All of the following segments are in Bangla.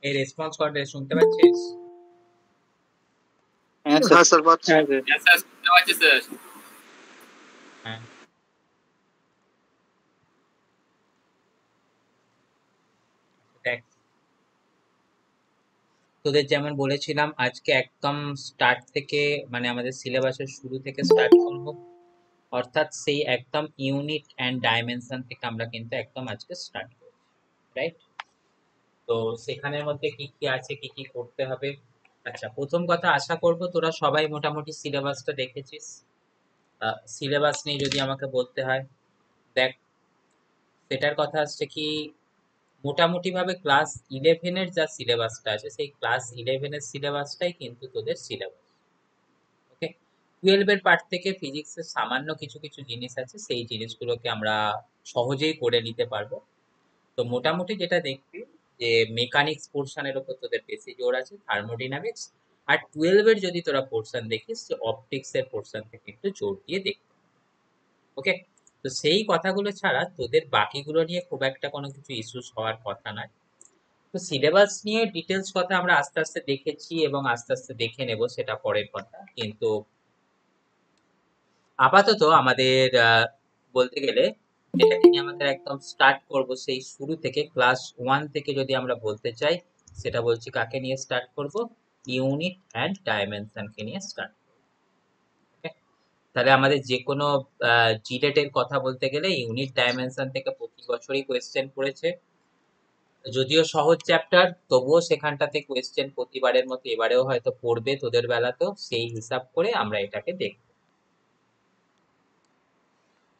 এই রেসপন্স কর্ডে শুনতে পাচ্ছিস? হ্যাঁ স্যার পাচ্ছি। হ্যাঁ স্যার শুনতে পাচ্ছি স্যার। হ্যাঁ, দেখ তোদের যেমন বলেছিলাম আজকে একদম স্টার্ট থেকে মানে আমাদের সিলেবাসের শুরু থেকে স্টার্ট করব, অর্থাৎ সেই একদম ইউনিট অ্যান্ড ডাইমেনশন থেকে আমরা কিন্তু একদম আজকে স্টার্ট করছি, রাইট? তো সেখানের মধ্যে কি কি আছে, কি কি করতে হবে। আচ্ছা, প্রথম কথা আশা করব তোরা সবাই মোটামুটি সিলেবাসটা দেখেছিস। সিলেবাস নিয়ে যদি আমাকে বলতে হয়, দেখ সেটার কথা আসছে কি, মোটামুটি ভাবে ক্লাস 11-এর যা সিলেবাসটা আছে সেই ক্লাস 11-এর সিলেবাসটাই কিন্তু তোদের সিলেবাস। ওকে, 12-এর পার্ট থেকে ফিজিক্সের সামান্য কিছু কিছু জিনিস আছে, সেই জিনিসগুলোকে আমরা সহজেই করে নিতে পারবো। তো মোটামুটি যেটা দেখবি যে মেকানিক্স পোর্শনের উপর তোদের বেশি জোর আছে, থার্মোডাইনামিক্স, আর 12-এর যদি তোরা পোর্শন দেখিস যে অপটিক্স এর পোর্শন থেকে একটু জোর দিয়ে দেখবি। ওকে, তো সেই কথাগুলো ছাড়া তোদের বাকিগুলো নিয়ে খুব একটা কোনো কিছু ইস্যুস হওয়ার কথা নয়। তো সিলেবাস নিয়ে ডিটেলস কথা আমরা আস্তে আস্তে দেখেছি এবং আস্তে আস্তে দেখে নেব, সেটা পরের কথা। কিন্তু আপাতত আমাদের বলতে গেলে যেটাকে নিয়ে আমাদের একদম স্টার্ট করব সেই শুরু থেকে, ক্লাস 1 থেকে যদি আমরা বলতে চাই, সেটা বলছি কাকে নিয়ে স্টার্ট করব, ইউনিট অ্যান্ড ডাইমেনশনকে নিয়ে স্টার্ট। তাহলে আমাদের যে কোনো জিলেট এর কথা বলতে গেলে ইউনিট ডাইমেনশন থেকে প্রতি বছরই কোয়েশ্চেন পড়েছে, যদিও সহজ চ্যাপ্টার তবুও সেখানটাতে কোয়েশ্চেন প্রতিবারের মতো এবারেও হয়তো পড়বে তোদের বেলাতেও, সেই হিসাব করে আমরা এটাকে দেখব।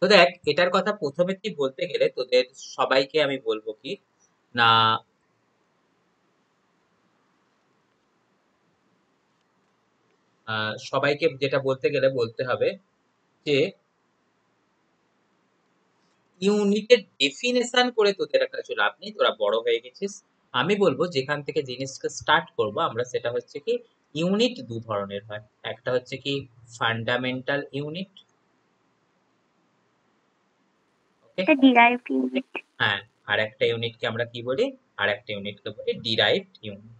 তো দেখ, এটার কথা প্রথমে কি বলতে গেলে তোদের সবাইকে আমি বলবো কি না, সবাইকে যেটা বলতে গেলে বলতে হবে যে ইউনিটের ডেফিনেশন করে তোদের একটা কিছু লাভ নেই, তোরা বড় হয়ে গেছিস। আমি বলবো যেখান থেকে জিনিসটা স্টার্ট করব আমরা, সেটা হচ্ছে কি ইউনিট দু ধরনের হয়। একটা হচ্ছে কি ফান্ডামেন্টাল ইউনিট, এটা ডিরাইভড ইউনিট। হ্যাঁ, আর একটা ইউনিটকে আমরা কি বলি? আর একটা ইউনিটকে বলি ডিরাইভড ইউনিট।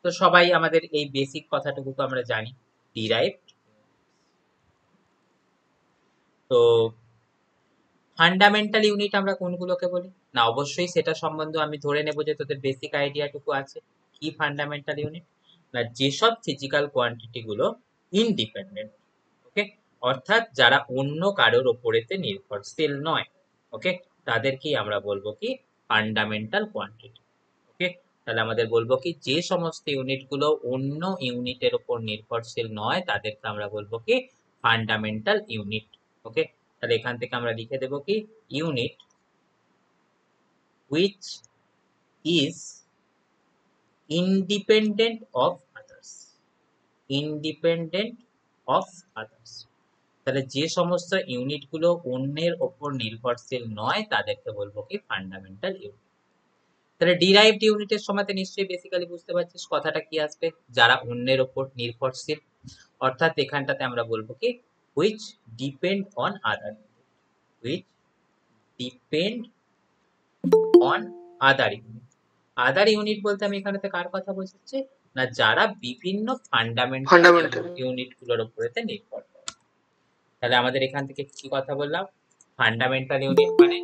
তো সবাই আমাদের এই বেসিক কথাটুকু তো আমরা জানি, ডিরাইভড। তো ফান্ডামেন্টাল ইউনিট আমরা কোনগুলোকে বলি? না, অবশ্যই সেটা সম্বন্ধে আমি ধরে নেব যে তোদের বেসিক আইডিয়াটুকু আছে। কি ফান্ডামেন্টাল ইউনিট? না, যেসব ফিজিক্যাল কোয়ান্টিটি গুলো ইনডিপেন্ডেন্ট, ওকে, অর্থাৎ যারা অন্য কারোর ওপরেতে নির্ভরশীল নয়, ওকে, তাদেরকেই আমরা বলবো কি ফান্ডামেন্টাল কোয়ান্টিটি। ওকে, তাহলে আমাদের বলবো কি যে সমস্ত ইউনিট গুলো অন্য ইউনিটের উপর নির্ভরশীল নয় তাদেরকে আমরা বলবো কি ফান্ডামেন্টাল ইউনিট। ওকে, তাহলে এখান থেকে আমরা লিখে দেবো কি unit which is independent of others, independent of others। তাহলে যে সমস্ত ইউনিট গুলো অন্যের ওপর নির্ভরশীল নয় তাদেরকে বলবো কি ফান্ডামেন্টাল ইউনিট। তাহলে ডিরাইভড ইউনিটের সময় নিশ্চয়ই বেসিক্যালি বুঝতে পারছিস কথাটা কি আসবে, যারা অন্যের ওপর নির্ভরশীল, অর্থাৎ এখানটাতে আমরা বলবো কি which depend on other, which depend on other unit। Other unit বলতে আমি এখানেতে কার কথা বলছি? না, যারা বিভিন্ন ফান্ডামেন্টাল ইউনিট গুলোর উপরেতে নির্ভর করে। তাহলে আমাদের এখান থেকে কি কথা বললাম? ফান্ডামেন্টাল ইউনিট মানে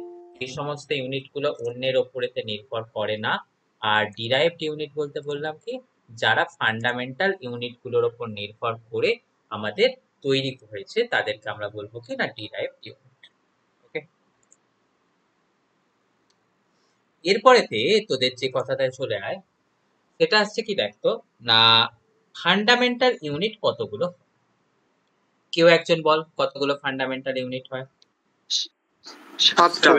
এই সমস্ত ইউনিট গুলো অন্যের উপরেতে নির্ভর করে না। আর ডিরাইভড ইউনিট বলতে বললাম কি যারা ফান্ডামেন্টাল ইউনিট গুলোর উপর নির্ভর করে আমাদের তৈরি হয়েছে তাদেরকে আমরা বলবো কি না ডিরাইভড ইউনিট। ওকে, এরপরেতে তোদের যে কথাটা চলে আয় সেটা আসছে কি দেখতো না, ফান্ডামেন্টাল ইউনিট কতগুলো? কেউ একজন বল কতগুলো ফান্ডামেন্টাল ইউনিট হয়? 7টা।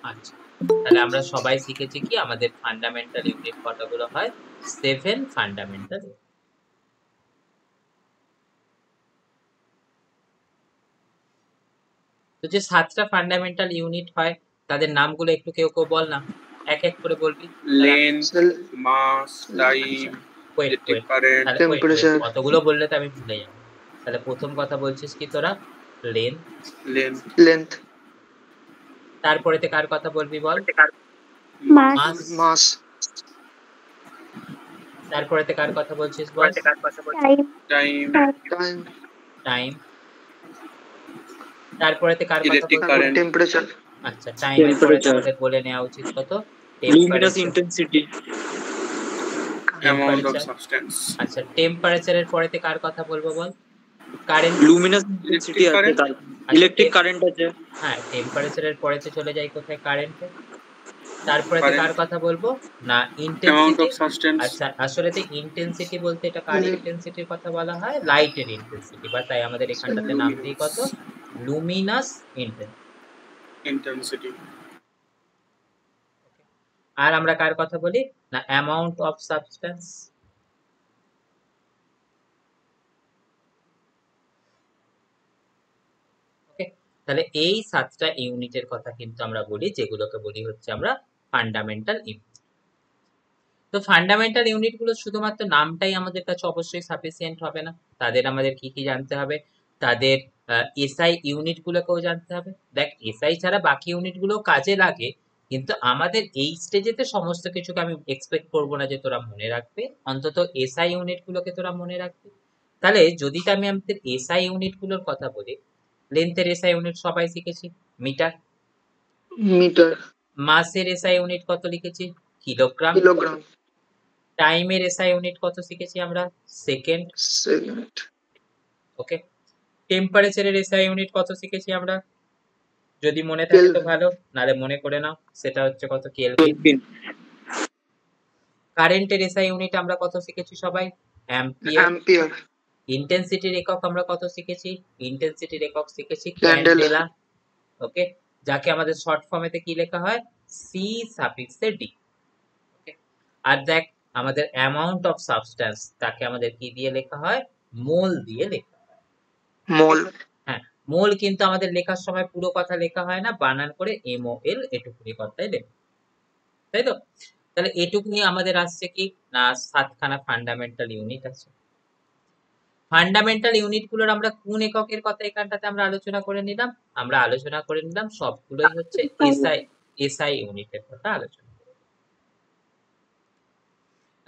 আচ্ছা, তাহলে আমরা সবাই শিখেছি কি আমাদের ফান্ডামেন্টাল ইউনিট কতগুলো হয়? 7 ফান্ডামেন্টাল। তো যে 7টা ফান্ডামেন্টাল ইউনিট হয় তাদের নামগুলো একটু কেউ কেউ বল না, এক এক করে বলবি। লেন্থ, মাস, টাইম, ইলেকট্রিক কারেন্ট, টেম্পারেচার। কতগুলো বললে তো আমি ভুলে যাব। তাহলে প্রথম কথা বলছিস কি তোরা? লেন্থ। তারপরেতে কার কথা বলবি বল? মাস। তারপরেতে কার কথা বলছিস বল? টাইম। তারপরেতে কার কথা ইলেকট্রিক বলবি? Current, temperature. আচ্ছা, টাইমের পরে আমাদের বলে নেওয়া উচিত কত? luminous intensity, amount of substance. আচ্ছা, টেম্পারেচারের পরেতে কার কথা বলবো বল? কারেন্ট। luminous intensity আছে, তার ইলেকট্রিক কারেন্ট আছে। হ্যাঁ, টেম্পারেচারের পরেতে চলে যাই কোথায়? কারেন্টে। তারপরেতে কার কথা বলবো? না, অ্যামাউন্ট ইন্টেন্সিটি। Of substance. আচ্ছা, আসলেতে ইন্টেন্সিটি বলতে এটা কার ইন্টেন্সিটির কথা বলা হয়? লাইটের ইন্টেন্সিটি, বা তাই আমাদের এখানটাতে নাম দিই কত? Luminous intensity. আর আমরা কার কথা বলি? না, অ্যামাউন্ট অফ সাবস্টেন্স। ওকে, তাহলে এই 7টা ইউনিটের কথা কিন্তু আমরা বলি যেগুলোকে বলি হচ্ছে আমরা ফান্ডামেন্টাল ইউনিট। তো ফান্ডামেন্টাল ইউনিট গুলো শুধুমাত্র নামটাই আমাদের কাছে অবশ্যই সাফিসিয়েন্ট হবে না, তাদের আমাদের কি কি জানতে হবে? তাদের এসআই ইউনিট গুলোকেও জানতে হবে। দেখ, এসআই ছাড়া বাকি ইউনিট গুলো কাজে লাগে, কিন্তু আমাদের এই স্টেজেতে সমস্ত কিছুকে আমি এক্সপেক্ট করব না যে তোরা মনে রাখবে, অন্তত এসআই ইউনিট গুলোকে তোরা মনে রাখবে। তাহলে যদি আমি আমাদের এসআই ইউনিট গুলোর কথা বলি, লেন্থের এসআই ইউনিট সবাই শিখেছি, মিটার। মাসের এসআই ইউনিট কত লিখেছি? কিলোগ্রাম। টাইমের এসআই ইউনিট কত শিখেছি আমরা? সেকেন্ড। ওকে, টেম্পারেচারের এসআই ইউনিট কত শিখেছি আমরা? যদি মনে থাকে তো ভালো, নালে মনে করে নাও, সেটা হচ্ছে কত? কেলভিন। কারেন্টের এসআই ইউনিট আমরা কত শিখেছি সবাই? অ্যাম্পিয়ার। ইন্টেন্সিটির একক আমরা কত শিখেছি? ইন্টেন্সিটির একক শিখেছি ক্যান্ডেলা। ওকে, যাকে আমাদের শর্ট ফর্মেতে কি লেখা হয়? C সাফিক্সে D. ওকে, আর দেখ আমাদের অ্যামাউন্ট অফ সাবস্টেন্স তাকে আমাদের কি দিয়ে লেখা হয়? মোল দিয়ে লেখা হয়। মোল। হ্যাঁ, মোল কিন্তু আমাদের লেখার সময় পুরো কথা লেখা হয় না, বানান করে MOL এটুকুনি কথাই লেখা, তাই তো? তাহলে এটুকুনি আমাদের আসছে কি না 7খানা ফান্ডামেন্টাল ইউনিট আছে। ফান্ডামেন্টাল ইউনিট গুলোর আমরা কোন এককের কথা এখানটাতে আমরা আলোচনা করে নিলাম? আমরা আলোচনা করে নিলাম সবগুলোই হচ্ছে এসআই ইউনিটের কথা আলোচনা।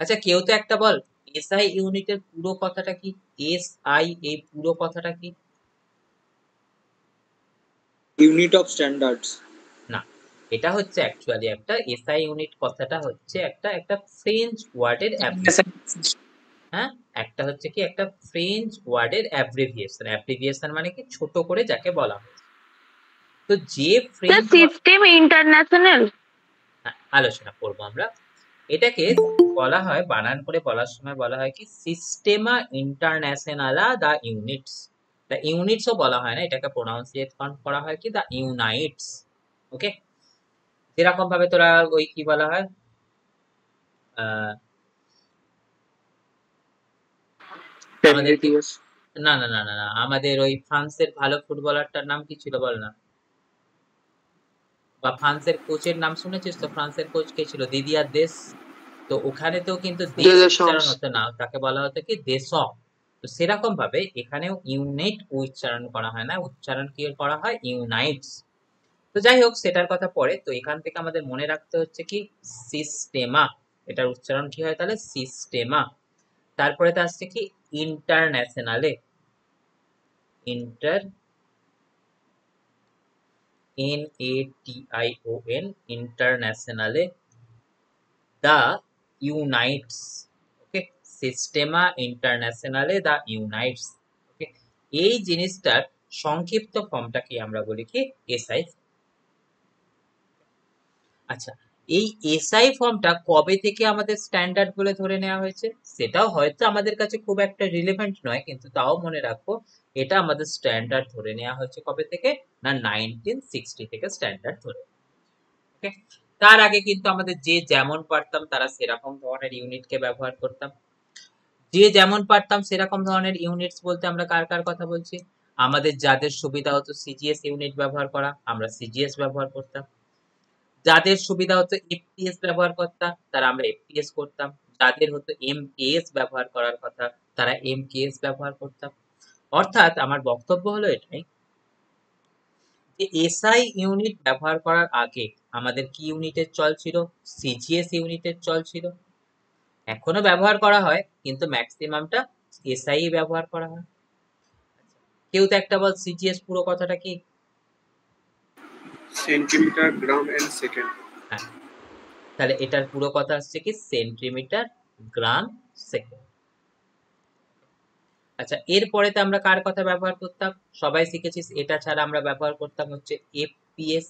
আচ্ছা কেউ তো একটা বল, এসআই ইউনিটের পুরো কথাটা কি? এসআই এই পুরো কথাটা কি? Unit of standards. না, এটা হচ্ছে অ্যাকচুয়ালি একটা এসআই ইউনিট কথাটা হচ্ছে একটা ফ্রেঞ্চ ওয়ার্ডের হ্যাঁ, একটা হচ্ছে কি একটা ফ্রেঞ্চ ওয়ার্ডের অ্যাব্রিভিয়েশন। অ্যাব্রিভিয়েশন মানে কি? ছোট করে যাকে বলা হয়। তো যে ফ্রেঞ্চ সিস্টেম ইন্টারন্যাশনাল আলোচনা করব আমরা, এটাকে বলা হয়, বানান করে বলার সময় বলা হয় কি সিস্টেমা ইন্টারন্যাশনালা দা ইউনিটস। দা ইউনিটসও বলা হয় না, এটাকে প্রোনাউন্সিয়েট করা হয় কি দা ইউনাইটস। ওকে, যেরকম ভাবে তোরা ওই কি বলা হয় আমাদের না না না না না আমাদের ওই ফ্রান্সের ভালো ফুটবলারটার নাম কি ছিল বল না? বা ফ্রান্সের কোচের নাম শুনেছিস তো? ফ্রান্সের কোচ কে ছিল? দিদিয়ার দেশ। তো ওখানেতেও কিন্তু দেশ উচ্চারণ হতো না, তাকে বলা হতো কি দেশক। তো সেরকম ভাবে এখানেও ইউনিট উচ্চারণ করা হয় না, উচ্চারণ কি করা হয়? ইউনাইটস। তো যাই হোক সেটার কথা পরে। তো এখান থেকে আমাদের মনে রাখতে হচ্ছে কি সিস্টেমা, এটার উচ্চারণ কি হয় তাহলে? সিস্টেমা। তারপরে তো আসছে কি ইন্টারন্যাশনালে, ইন্টার NATION ইন্টারন্যাশনালে দা ইউনাইটস। ওকে, সিস্টেমা ইন্টারন্যাশনালে দা ইউনাইটস। ওকে, এই জিনিসটার সংক্ষিপ্ত ফর্মটাকে আমরা বলি কি এসআই। আচ্ছা, এই এসআই ফর্মটা কবে থেকে আমাদের স্ট্যান্ডার্ড বলে ধরে নেওয়া হয়েছে? সেটাও হয়তো আমাদের কাছে খুব একটা রিলেভেন্ট নয়, কিন্তু তাও মনে রাখবো এটা আমাদের স্ট্যান্ডার্ড ধরে নেওয়া হয়েছে কবে থেকে না 1960 থেকে স্ট্যান্ডার্ড ধরে। ওকে, তার আগে কিন্তু আমাদের যে যেমন পারতাম তারা সেরকম ধরনের ইউনিটকে ব্যবহার করতাম। যে যেমন পারতাম সেরকম ধরনের ইউনিটস বলতে আমরা কার কার কথা বলছি? আমাদের যাদের সুবিধা হতো সিজিএস ইউনিট ব্যবহার করা, আমরা সিজিএস ব্যবহার করতাম। যাদের সুবিধা হতো এফপিএস ব্যবহার করতাম, তারা আমরা এফপিএস করতাম। যাদের হতো এমকেএস ব্যবহার করার কথা, তারা এমকেএস ব্যবহার করতাম। অর্থাৎ আমার বক্তব্য হলো এটাই যে এসআই ইউনিট ব্যবহার করার আগে আমাদের কি ইউনিটের চল ছিল? সিজিএস ইউনিটের চল ছিল। এখনো ব্যবহার করা হয় কিন্তু ম্যাক্সিমামটা এসআই ব্যবহার করা হয়। কেউ তো একটা বল, সিজিএস পুরো কথাটা কি? Centimetre, gram and second. হ্যাঁ, তাহলে এটার পুরো কথা হচ্ছে কি সেন্টিমিটার, গ্রাম, সেকেন্ড। আচ্ছা, এরপরে তো আমরা কার কথা ব্যবহার করতাম? সবাই শিখেছিস, এটা ছাড়া আমরা ব্যবহার করতাম হচ্ছে এফপিএস।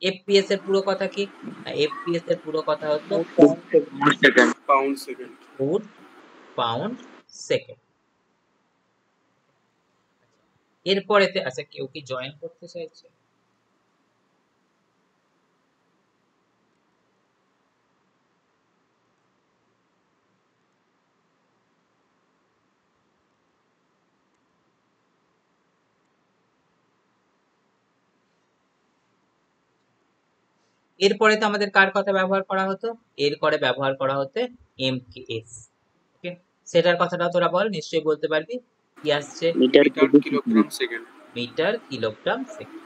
এফপিএস এর পুরো কথা কি? এফপিএস এর পুরো কথা হতো pound second. Foot pound second. এরপরেতে আচ্ছা কেউ কি জয়েন করতে চাইছে? এরপরে তো আমাদের কার কথা ব্যবহার করা হতো? এরপরে ব্যবহার করা হতো এমকেএস। ওকে, সেটার কথাটা তোরা বল, নিশ্চয়ই বলতে পারবি। কি আসছে? Metre, kilogram, second. Metre, kilogram, second.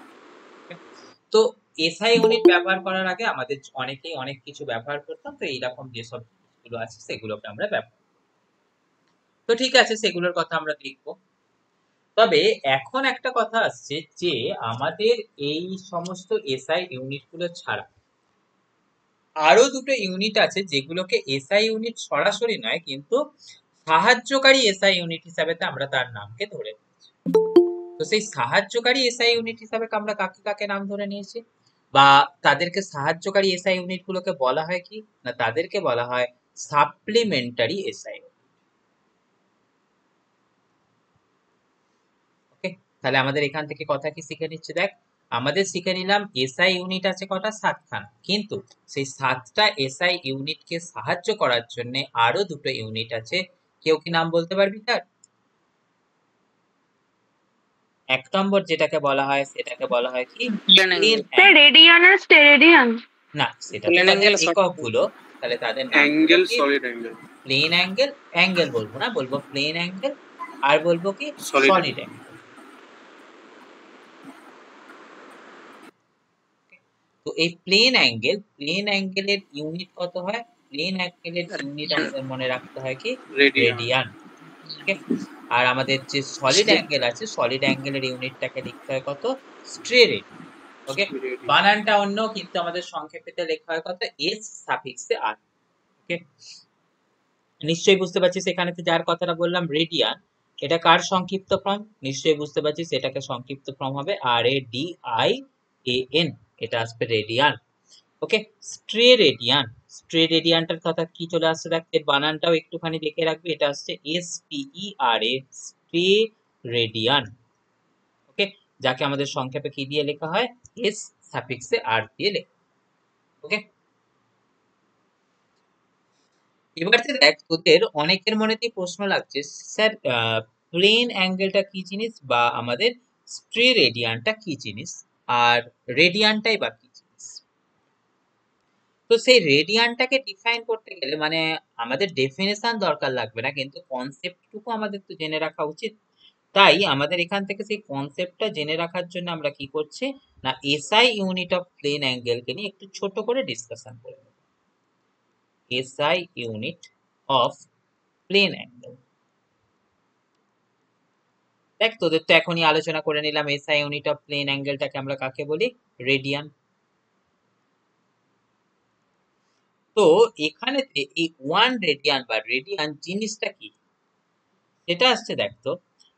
তো এসআই ইউনিট ব্যবহার করার আগে আমাদের অনেকেই অনেক কিছু ব্যবহার করতাম। তো এইরকম যেসব জিনিসগুলো আছে সেগুলোকে আমরা ব্যবহার, তো ঠিক আছে সেগুলোর কথা আমরা দেখবো। তবে এখন একটা কথা আসছে যে আমাদের এই সমস্ত এসআই ইউনিটগুলো ছাড়া আরো দুটো ইউনিট আছে যেগুলোকে এসআই ইউনিট সরাসরি নয় কিন্তু সাহায্যকারী এসআই ইউনিট হিসাবে আমরা তার নামকে ধরে নিয়েছি। তো সেই সাহায্যকারী এসআই ইউনিট হিসাবে আমরা কাকে কাকে নাম ধরে নিয়েছি? বা তাদেরকে সাহায্যকারী এসআই ইউনিট গুলোকে বলা হয় কি না? তাদেরকে বলা হয় সাপ্লিমেন্টারি এসআই। ওকে, তাহলে আমাদের এখান থেকে কথা কি শিখে নিচ্ছে? দেখ, আমাদের শিখে নিলাম এসআই ইউনিট আছে কটা? 7খানা। কিন্তু সেই 7টা এসআই ইউনিটকে সাহায্য করার জন্য আরো দুটো ইউনিট আছে। কেউ কি নাম বলতে পারবি তার? 1 নম্বর যেটাকে বলা হয় সেটাকে বলা হয় কি রেডিয়ান আর স্টেরেডিয়ান। না, সেটা তাদের একক গুলো। তাহলে তাদের angle, solid angle. Plane angle, angle বলবো না, বলবো প্লেন অ্যাঙ্গেল আর বলবো কি Solid সলিড অ্যাঙ্গেল। তো এই প্লেন অ্যাঙ্গেলের ইউনিট কত হয়? প্লেন অ্যাঙ্গেলের ইউনিট আমাদের মনে রাখতে হয় কি radian. রেডিয়ান। ওকে, আর আমাদের যে সলিড অ্যাঙ্গেল আছে সলিড অ্যাঙ্গেলের ইউনিটটাকে লিখতে হয় কত? স্ট্রে রেডিয়ান। ওকে, Radian. বানানটা অন্য, কিন্তু আমাদের সংক্ষেপেতে লেখা হয় কত? এস সাফিক্সে আর। ওকে, নিশ্চয়ই বুঝতে পারছিস এখানে যার কথাটা বললাম রেডিয়ান, এটা কার সংক্ষিপ্ত ফর্ম? নিশ্চয়ই বুঝতে পারছিস এটাকে সংক্ষিপ্ত ফর্ম হবে RADIAN, এটা আসবে রেডিয়ান। ওকে, স্ট্রে রেডিয়ানটার কথা কি চলে আসছে দেখ, এর বানানটাও একটুখানি দেখে রাখবি, এটা আসছে STERA, স্ট্রে রেডিয়ান। ওকে, যাকে আমাদের সংক্ষেপে কি দিয়ে লেখা হয়? এস সাফিক্সে আর দিয়ে লেখা। ওকে, এবার দেখ তোদের অনেকের মনেতেই প্রশ্ন লাগছে, স্যার প্লেন অ্যাঙ্গেলটা কি জিনিস, বা আমাদের স্ট্রে রেডিয়ানটা কি জিনিস, আর রেডিয়ানটাই বা কি জিনিস? তো সেই রেডিয়ানটাকে ডিফাইন করতে গেলে মানে আমাদের ডেফিনেশন দরকার লাগবে না, কিন্তু কনসেপ্টটুকু আমাদের তো জেনে রাখা উচিত। তাই আমাদের এখান থেকে সেই কনসেপ্টটা জেনে রাখার জন্য আমরা কি করছি না, এসআই ইউনিট অফ প্লেন অ্যাঙ্গেলকে নিয়ে একটু ছোট করে ডিসকাশন করে নেব। SI unit of plane angle. দেখ তোদের তো এখনই আলোচনা করে নিলাম এসআই ইউনিট অফ প্লেন অ্যাঙ্গেলটাকে আমরা কাকে বলি? রেডিয়ান। তো এখানেতে এই 1 রেডিয়ান বা রেডিয়ান জিনিসটা কি সেটা আসছে, দেখ তো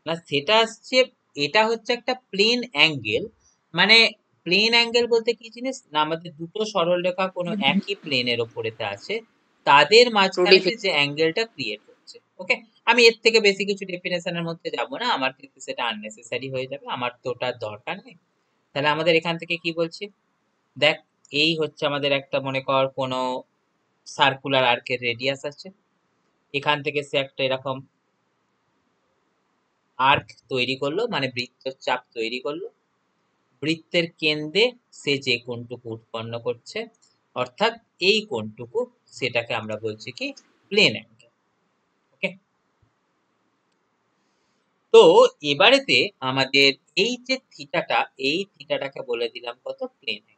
না, সেটা আসছে এটা হচ্ছে একটা প্লেন অ্যাঙ্গেল। মানে প্লেন অ্যাঙ্গেল বলতে কি জিনিস না, আমাদের দুটো সরলরেখা কোনো একই প্লেনের ওপরেতে আছে, তাদের মাঝখানে যে অ্যাঙ্গেলটা ক্রিয়েট হচ্ছে। ওকে, আমি এর থেকে বেশি কিছু ডেফিনেশনের মধ্যে যাব না, আমার ক্ষেত্রে সেটা আননেসেসারি হয়ে যাবে, আমার তো ওটার দরকার নেই। তাহলে আমাদের এখান থেকে কি বলছি দেখ, এই হচ্ছে আমাদের একটা, মনে কর কোনো সার্কুলার আর্কের রেডিয়াস আছে, এখান থেকে সে একটা এরকম আর্ক তৈরি করলো, মানে বৃত্তচাপ তৈরি করলো, বৃত্তের কেন্দ্রে সে যে কোণটুকু উৎপন্ন করছে, অর্থাৎ এই কোণটুকু, সেটাকে আমরা বলছি কি প্লেন অ্যাঙ্গেল। ওকে, তো এবারেতে আমাদের এই যে থিটাটা, এই থিটাটাকে বলে দিলাম কত? Plane angle.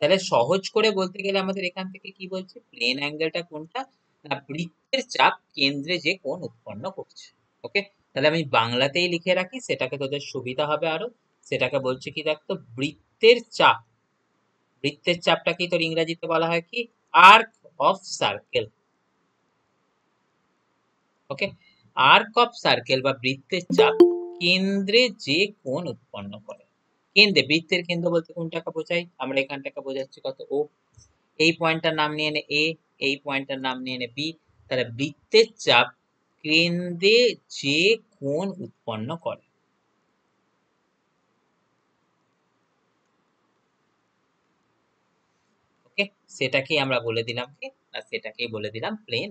তাহলে সহজ করে বলতে গেলে আমাদের এখান থেকে কি বলছে, প্লেন অ্যাঙ্গেলটা কোনটা না, বৃত্তের চাপ কেন্দ্রে যে কোণ উৎপন্ন করছে। ওকে, তাহলে আমি বাংলাতেই লিখে রাখি, সেটাকে তোদের সুবিধা হবে আরো। সেটাকে বলছে কি দেখতো, বৃত্তের চাপ। বৃত্তের চাপটা কি তোর ইংরেজিতে বলা হয় কি? Arc of circle. Okay, arc of circle বা বৃত্তের চাপ কেন্দ্রে যে কোণ উৎপন্ন করে। কেন্দ্রে, বৃত্তের কেন্দ্র বলতে কোনটাকে বোঝাই আমরা? এখানটাকে বোঝাচ্ছি কত? ও। এই পয়েন্টটার নাম নিয়ে নে এ, এই পয়েন্টটার নাম নিয়ে নে বি। তাহলে বৃত্তের চাপ কেন্দ্রে যে কোণ উৎপন্ন করে, ওকে, সেটাকেই আমরা বলে দিলাম কি না, সেটাকেই বলে দিলাম প্লেন।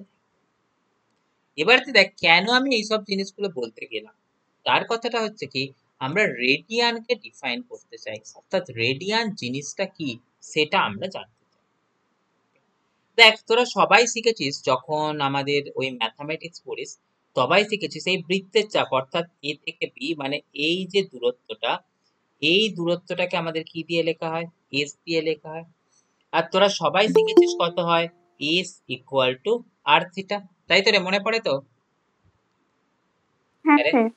এবার দেখ কেন আমি এইসব জিনিসগুলো বলতে গেলাম, তার কথাটা হচ্ছে কি, আমরা রেডিয়ানকে ডিফাইন করতে চাই, অর্থাৎ রেডিয়ান জিনিসটা কি সেটা আমরা জানতে চাই। দেখ তোরা সবাই শিখেছিস যখন আমাদের ওই ম্যাথামেটিক্স পড়িস, সবাই শিখেছিস এই বৃত্তের চাপ, অর্থাৎ এ থেকে বি, মানে এই যে দূরত্বটা, এই দূরত্বটাকে আমাদের কি দিয়ে লেখা হয়? এস দিয়ে লেখা হয়। আর তোরা সবাই শিখেছিস কত হয়? S equal to R theta, তাই তো রে? মনে পড়ে তো? হ্যাঁ আরে sir.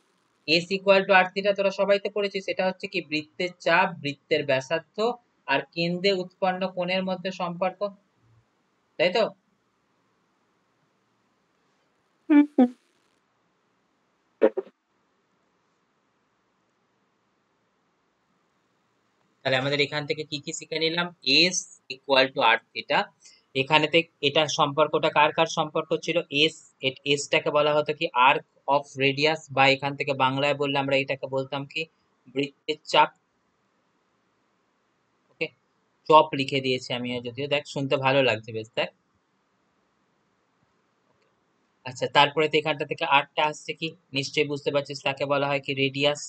S equal to R theta তোরা সবাই তো পড়েছিস, এটা হচ্ছে কি বৃত্তের চাপ, বৃত্তের ব্যাসার্ধ আর কেন্দ্রে উৎপন্ন কোণের মধ্যে সম্পর্ক, তাই তো? হুম হুম। তাহলে আমাদের এখান থেকে কি কি শিখে নিলাম? S equal to R theta, এখানেতে এটা সম্পর্কটা কার কার সম্পর্ক ছিল? এস, এসটাকে বলা হতো কি আর্ক অফ রেডিয়াস, বা এখান থেকে বাংলায় বললে আমরা এটাকে বলতাম কি বৃত্তের চাপ। ওকে, চপ লিখে দিয়েছি আমিও, যদিও দেখ শুনতে ভালো লাগছে বেশ, দেখ। আচ্ছা, তারপরে তো এখানটা থেকে আরটা আসছে কি, নিশ্চয়ই বুঝতে পারছিস, তাকে বলা হয় কি রেডিয়াস।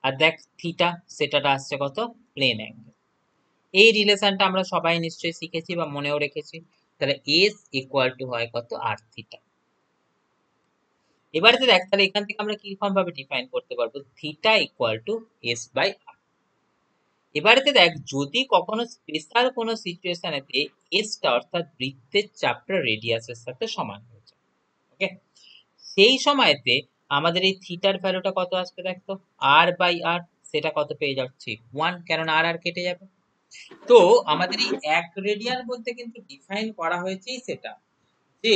আর দেখ থিটা, সেটাটা আসছে কত? Plane angle. এই রিলেশনটা আমরা সবাই নিশ্চয়ই শিখেছি বা মনেও রেখেছি। তাহলে এস ইকুয়াল টু হয় কত? আর থিটা। এবারে তো দেখ, তাহলে এখান থেকে আমরা কিরকম ভাবে ডিফাইন করতে পারবো, theta equal to S by R. এবারেতে দেখ, যদি কখনো স্পেশাল কোনো সিচুয়েশনেতে এসটা অর্থাৎ বৃত্তের চাপটা রেডিয়াসের সাথে সমান হয়ে যায়, ওকে, সেই সময়তে আমাদের এই থিটার ভ্যালুটা কত আসবে দেখতো, আর বাই আর, সেটা কত পেয়ে যাচ্ছি 1, কারণ আর আর কেটে যাবে। তো আমাদের এই 1 রেডিয়ান বলতে কিন্তু ডিফাইন করা হয়েছে সেটা, যে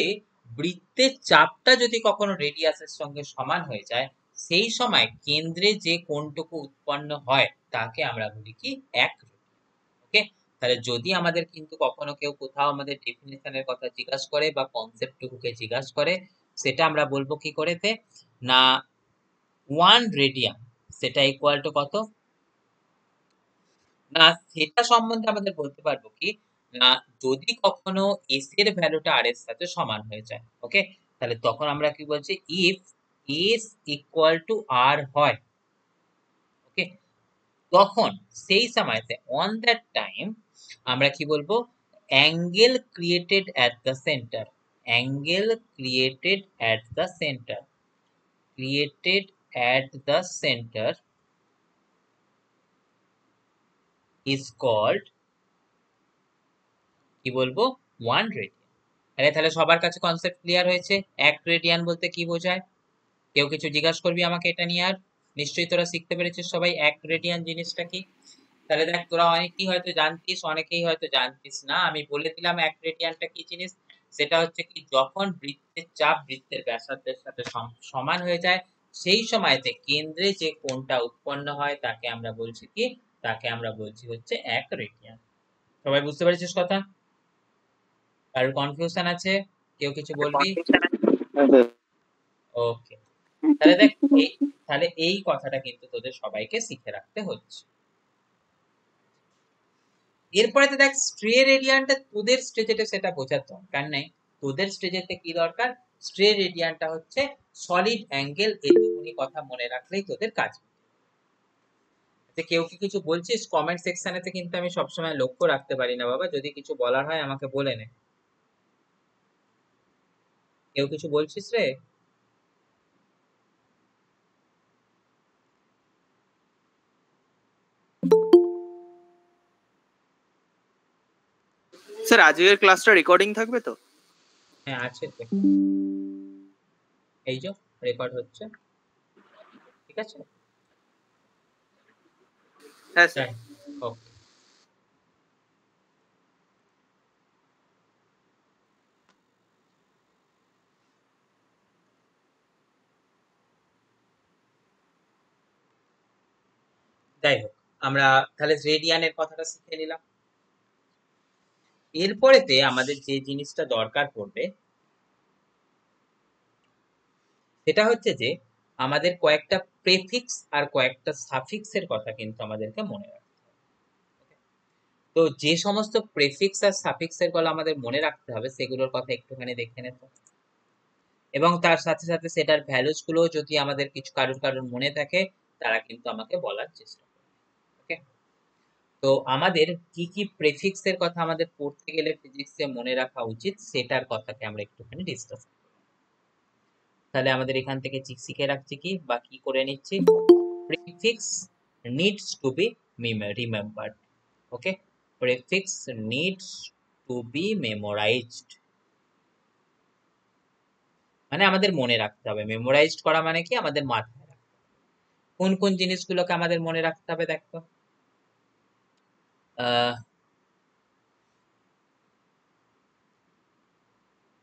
বৃত্তের চাপটা যদি কখনো রেডিয়াসের সঙ্গে সমান হয়ে যায়, সেই সময় কেন্দ্রে যে কোণটুকু উৎপন্ন হয় তাকে আমরা বলি কি 1 রেডিয়ান। ওকে, তাহলে যদি আমাদের কিন্তু কখনো কেউ কোথাও আমাদের ডেফিনেশনের কথা জিজ্ঞাসা করে বা কনসেপ্টটুকুকে জিজ্ঞাসা করে, সেটা আমরা বলবো কি করেতে না 1 রেডিয়ান সেটা ইকুয়াল টু কত না, সেটা সম্বন্ধে আমাদের বলতে পারবো কি না, যদি কখনো এস এর ভ্যালুটা আর এর সাথে সমান হয়ে যায়, ওকে, তাহলে তখন আমরা কি বলছি, ইফ এস ইকুয়াল টু আর হয়, ওকে, তখন সেই সময়তে অন দ্যাট টাইম আমরা কি বলবো, angle created at the centre, angle created at the centre, created at the centre is called, কি বলবো, 1 রেডিয়ান। আরে তাহলে সবার কাছে কনসেপ্ট ক্লিয়ার হয়েছে, 1 রেডিয়ান বলতে কি বোঝায়? কেউ কিছু জিজ্ঞাসা করবি আমাকে এটা নিয়ে? আর নিশ্চয়ই তোরা শিখতে পেরেছিস সবাই 1 রেডিয়ান জিনিসটা কি। তাহলে দেখ, তোরা অনেকেই হয়তো জানতিস, অনেকেই হয়তো জানতিস না, আমি বলে দিলাম 1 রেডিয়ানটা কি জিনিস। সেটা হচ্ছে কি, যখন বৃত্তের চাপ বৃত্তের ব্যাসার্ধের সাথে সমান হয়ে যায়, সেই সময়তে কেন্দ্রে যে কোণটা উৎপন্ন হয় তাকে আমরা বলছি কি, তাকে আমরা বলছি হচ্ছে 1 রেডিয়ান। সবাই বুঝতে পেরেছিস কথা? কারোর কনফিউশন আছে? কেউ কিছু বলবি? ওকে, তাহলে দেখ তাহলে এই কথাটা কিন্তু তোদের সবাইকে শিখে রাখতে হচ্ছে। এরপরে তো দেখ, স্ট্রে রেডিয়ানটা তোদের স্টেজেতে সেটা বোঝার দরকার নেই। তোদের স্টেজেতে কি দরকার, স্ট্রে রেডিয়ানটা হচ্ছে সলিড অ্যাঙ্গেল, এটুকুনি কথা মনে রাখলেই তোদের কাজ। কেউ কি কিছু বলছিস? কমেন্ট সেকশনেতে কিন্তু আমি সবসময় লক্ষ্য রাখতে পারি না বাবা, যদি কিছু বলার হয় আমাকে বলে নে। কেউ কিছু বলছিস রে? স্যার আজকের ক্লাসটা রেকর্ডিং থাকবে তো? হ্যাঁ আছে তো, এই যে রেকর্ড হচ্ছে, ঠিক আছে। হ্যাঁ স্যার। ওকে, যাই হোক, আমরা তাহলে রেডিয়ানের কথাটা শিখে নিলাম। এরপরেতে আমাদের যে জিনিসটা দরকার পড়বে সেটা হচ্ছে যে আমাদের কয়েকটা প্রেফিক্স আর কয়েকটা সাফিক্সের কথা কিন্তু আমাদেরকে মনে রাখতে হবে। তো যে সমস্ত প্রেফিক্স আর সাফিক্সের কথা আমাদের মনে রাখতে হবে সেগুলোর কথা একটুখানি দেখে নেব, এবং তার সাথে সাথে সেটার ভ্যালুস গুলো যদি আমাদের কিছু কারোর মনে থাকে তারা কিন্তু আমাকে বলার চেষ্টা করবে। ওকে, তো আমাদের কি কি প্রেফিক্স এর কথা আমাদের পড়তে গেলে ফিজিক্সে মনে রাখা উচিত সেটার কথাকে আমরা একটুখানি ডিসকাস করব। তাহলে আমাদের এখান থেকে শিখে রাখছি কি বা কি করে নিচ্ছি, prefix needs to be remembered. Okay, prefix needs to be memorized, মানে আমাদের মনে রাখতে হবে। মেমোরাইজড করা মানে কি, আমাদের মাথায় রাখতে হবে। কোন কোন জিনিসগুলোকে আমাদের মনে রাখতে হবে দেখো,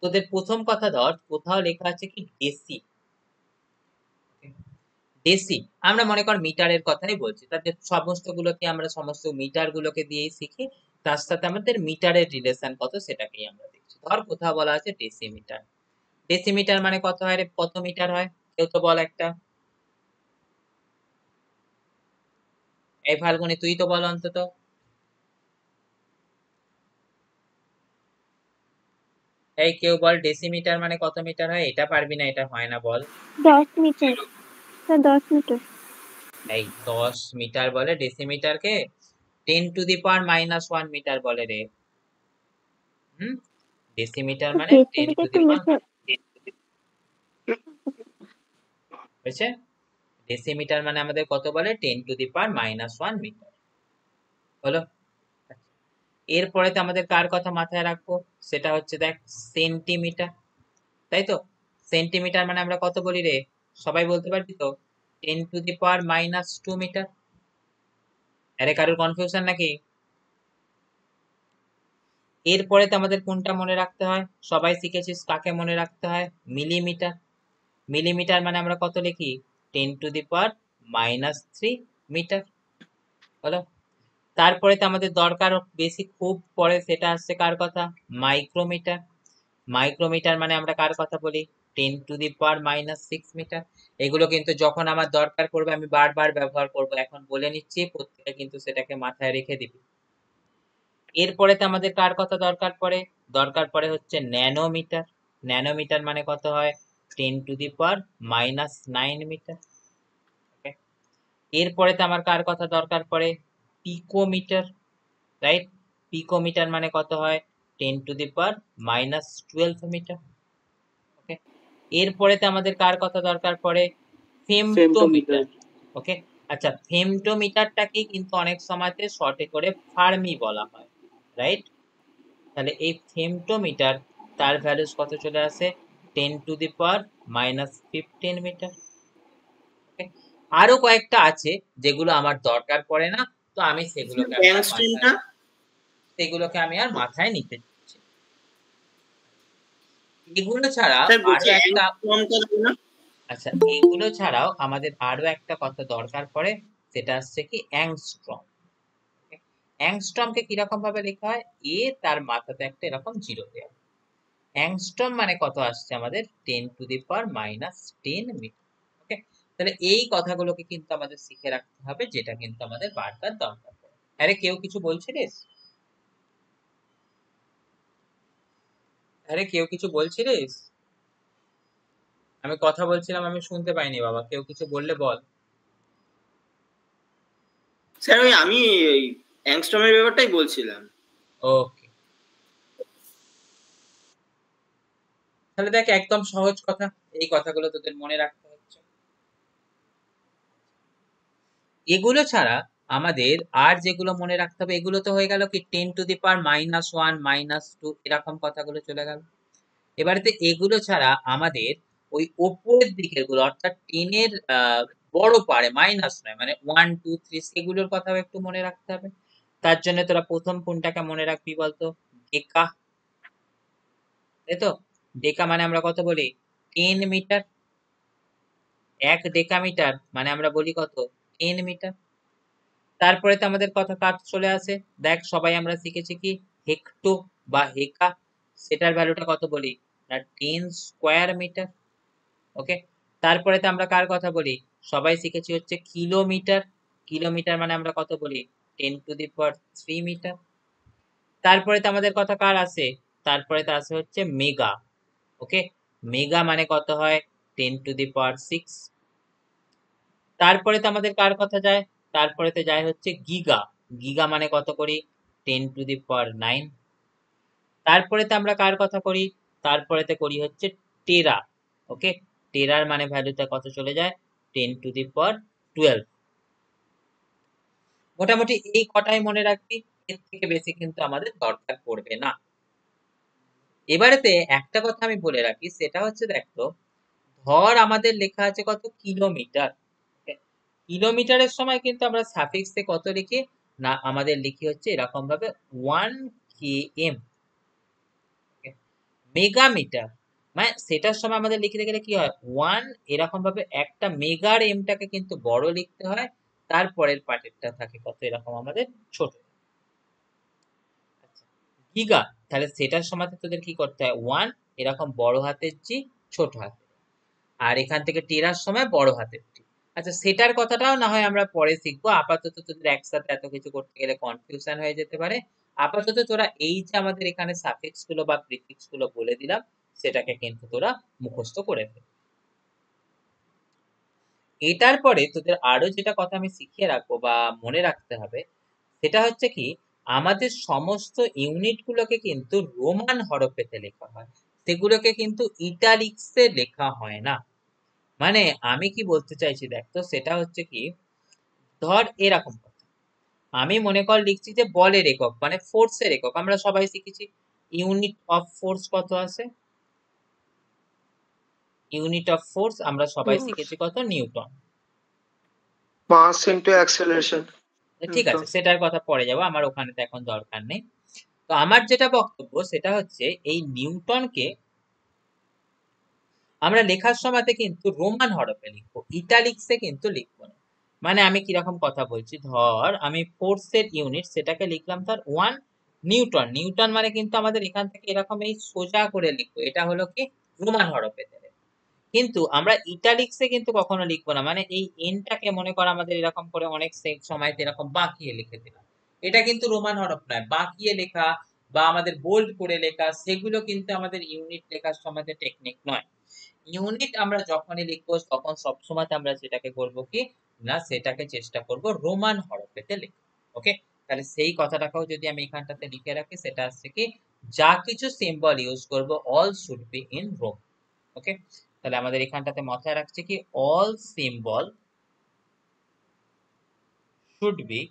তোদের প্রথম কথা ধর, কোথাও লেখা আছে কি ডেসি, ডেসি আমরা মনে কর মিটারের কথাই বলছি, তাদের সমস্ত গুলোকে আমরা সমস্ত মিটার গুলোকে দিয়েই শিখি, তার সাথে আমাদের মিটারের রিলেশন কত সেটাকেই আমরা দেখছি। ধর কোথাও বলা আছে ডেসিমিটার, ডেসিমিটার মানে কত হয় রে, কত মিটার হয়, কেউ তো বল একটা। এই ফাল্গুনি তুই তো বল অন্তত, এই কেউ বল ডেসিমিটার মানে কত মিটার হয়, এটা পারবি না, এটা হয় না, বল। 10 মিটার, স্যার 10 মিটার। এই 10 মিটার বলে ডেসিমিটারকে, 10⁻⁻1 মিটার বলে রে। ডেসিমিটার মানে 10⁻⁻। হয়েছে? ডেসিমিটার মানে আমাদের কত বলে 10⁻⁻1 মিটার হলো। এরপরে তো আমাদের কার কথা মাথায় রাখবো, সেটা হচ্ছে দেখ সেন্টিমিটার, তাই তো? সেন্টিমিটার মানে আমরা কত বলি রে, সবাই বলতে পারবি তো? 10⁻⁻2 মিটার। আরে কারোর কনফিউশন নাকি? এরপরে তো আমাদের কোনটা মনে রাখতে হয়, সবাই শিখেছিস কাকে মনে রাখতে হয়, মিলিমিটার। মিলিমিটার মানে আমরা কত লিখি, 10⁻³ মিটার হলো। তারপরে তো আমাদের দরকার বেশি খুব পরে, সেটা আসছে কার কথা, মাইক্রোমিটার। মাইক্রোমিটার মানে আমরা কার কথা বলি, 10⁻⁻6 মিটার। এগুলো কিন্তু যখন আমার দরকার পড়বে আমি বারবার ব্যবহার করব, এখন বলে নিচ্ছি, প্রত্যেকে কিন্তু সেটাকে মাথায় রেখে দিবি। এরপরে তো আমাদের কার কথা দরকার পড়ে হচ্ছে ন্যানোমিটার। ন্যানোমিটার মানে কত হয়, 10⁻⁻9 মিটার। এরপরে তো আমার কার কথা দরকার পড়ে, পিকোমিটার, রাইট? পিকোমিটার মানে কত হয়, 10⁻⁻12 মিটার। ওকে, এরপরে তো আমাদের কার কথা দরকার পড়ে, ফেমটোমিটার। ওকে, আচ্ছা, ফেমটোমিটারটাকে কিন্তু অনেক সময়তে শর্টে করে ফার্মি বলা হয়, রাইট? তাহলে এই ফেমটোমিটার, তার ভ্যালুস কত চলে আসে, 10⁻⁻15 মিটার। আরো কয়েকটা আছে যেগুলো আমার দরকার পড়ে না, তো আমি সেগুলোকে আর মাথায় নিতে চাচ্ছি। এগুলো ছাড়া আরো একটা, আচ্ছা এগুলো ছাড়াও আমাদের আরো একটা কথা দরকার পড়ে, সেটা হচ্ছে কি অ্যাংস্ট্রম। অ্যাংস্ট্রমকে কিরকম ভাবে লেখা হয়, তার মাথাতে একটা এরকম জিরো দেওয়া। অ্যাংস্ট্রম মানে কত আসছে আমাদের, 10⁻⁻10 মিটার। ওকে, তাহলে এই কথাগুলোকে কিন্তু আমাদের শিখে রাখতে হবে, যেটা কিন্তু আমাদের বারবার দরকার পড়ে। আরে কেউ কিছু বলছিলিস? আমি কথা বলছিলাম, আমি শুনতে পাইনি বাবা, কেউ কিছু বললে বল। স্যার আমি এই অ্যাংস্ট্রমের ব্যাপারটাই বলছিলাম। ওকে, তাহলে দেখ একদম সহজ কথা, এই কথাগুলো তোদের মনে রাখতে হচ্ছে। এগুলো ছাড়া আমাদের আর যেগুলো মনে রাখতে হবে, এগুলো তো হয়ে গেল কি 10⁻⁻1 -2 এরকম কথাগুলো চলে গেল। এবারেতে এগুলো ছাড়া আমাদের ওই ওপরের দিকের গুলো, অর্থাৎ 10 এর বড় পারে, মাইনাস নয়, মানে 1 2 3 সেগুলোর কথাও একটু মনে রাখতে হবে। তার জন্য তোরা প্রথম কোনটাকে মনে রাখবি বলতো, ডেকা, তাই তো? ডেকা মানে আমরা কত বলি, 10 মিটার। 1 ডেকামিটার মানে আমরা বলি কত, 10 মিটার। তারপরে তো আমাদের কথা কাজ চলে আসে, দেখ সবাই আমরা শিখেছি কি হেক্টো বা হেকা, সেটার ভ্যালুটা কত বলি না, 10 স্কোয়ার মিটার। ওকে, তারপরে তো আমরা কার কথা বলি, সবাই শিখেছি হচ্ছে কিলোমিটার। কিলোমিটার মানে আমরা কত বলি, 10⁻³ মিটার। তারপরে তো আমাদের কথা কার আসে, তারপরে তো আসে হচ্ছে মেগা। ওকে, মেগা মানে কত হয়, 10⁻⁶। তারপরে তো আমাদের কার কথা যায়, তারপরে তো যায় হচ্ছে গিগা। গিগা মানে কত করি, 10⁻৯। তারপরে তো আমরা কার কথা করি, তারপরে তো করি হচ্ছে টেরা। ওকে, টেরার মানে ভ্যালুটা কত চলে যায়, 10⁻12। মোটামুটি এই কটাই মনে রাখবি, এর থেকে বেশি কিন্তু আমাদের দরকার পড়বে না। এবারেতে একটা কথা আমি বলে রাখি, সেটা হচ্ছে দেখো, ধর আমাদের লেখা আছে কত, কিলোমিটার। কিলোমিটারের সময় কিন্তু আমরা সাফিক্সে কত লিখি না, আমাদের লিখি হচ্ছে এরকম ভাবে 1 km। মেগামিটার মানে সেটার সময় আমাদের লিখতে গেলে কি হয়, 1 এরকম ভাবে একটা মেগার এমটাকে কিন্তু বড় লিখতে হয়, তারপরের পার্টেরটা থাকে কত এরকম আমাদের ছোট। গিগা, তাহলে সেটার সময় তোদের কি করতে হয়, 1 এরকম বড় হাতের জি, ছোট হাতের, আর এখান থেকে টেরার সময় বড় হাতের টি। আচ্ছা, সেটার কথাটাও না হয় আমরা পরে শিখবো, আপাতত তোদের একসাথে এত কিছু করতে গেলে কনফিউশন হয়ে যেতে পারে। আপাতত তোরা এই যে আমাদের এখানে সাফিক্স গুলো বা প্রিফিক্স গুলো বলে দিলাম, সেটাকে কিন্তু তোরা মুখস্থ করে ফেল। এটার পরে তোদের আরো যেটা কথা আমি শিখিয়ে রাখবো বা মনে রাখতে হবে, সেটা হচ্ছে কি, আমাদের সমস্ত ইউনিট গুলোকে কিন্তু রোমান হরফেতে লেখা হয়, সেগুলোকে কিন্তু ইটালিক্সে লেখা হয় না। মানে আমি কি বলতে চাইছি দেখ তো, সেটা হচ্ছে কি, ধর এরকম কথা, আমি মনে কর লিখছি যে বলের একক মানে ফোর্সের একক। আমরা সবাই শিখেছি ইউনিট অফ ফোর্স কত আছে, ইউনিট অফ ফোর্স আমরা সবাই শিখেছি কত, নিউটন। মাস ইনটু অ্যাক্সেলারেশন। ঠিক আছে, সেটার কথা পরে যাবো, আমার ওখানে তো এখন দরকার নেই। তো আমার যেটা বক্তব্য সেটা হচ্ছে এই নিউটনকে আমরা লেখার সময়তে কিন্তু রোমান হরফে লিখবো, ইটালিক্সে কিন্তু লিখবো না। মানে আমি কিরকম কথা বলছি, ধর আমি ফোর্সের ইউনিট সেটাকে লিখলাম ধর 1 নিউটন। নিউটন মানে কিন্তু আমাদের এখান থেকে এরকম এই সোজা করে লিখবো, এটা হলো কি রোমান হরফে দেবে। কিন্তু আমরা ইটালিক্সে কিন্তু কখনো লিখবো না, মানে এই এনটাকে মনে কর আমাদের এরকম করে অনেক সময়তে এরকম বাঁকিয়ে লিখে দিলাম, এটা কিন্তু রোমান হরফ নয়। বাঁকিয়ে লেখা বা আমাদের বোল্ড করে লেখা সেগুলো কিন্তু আমাদের ইউনিট লেখার সময়তে টেকনিক নয়। ইউনিট আমরা যখনই লিখবো তখন সবসময় আমরা যেটাকে করবো কি না, সেটাকে চেষ্টা করব রোমান হরফেতে লেখা। ওকে, তাহলে সেই কথাটাকেও যদি আমি এখানটাতে লিখে রাখি, সেটা আসছে কি, যা কিছু সিম্বল ইউজ করব all should be in Rome. Okay, তাহলে আমাদের এখানটাতে মাথায় রাখছে কি, all symbol should be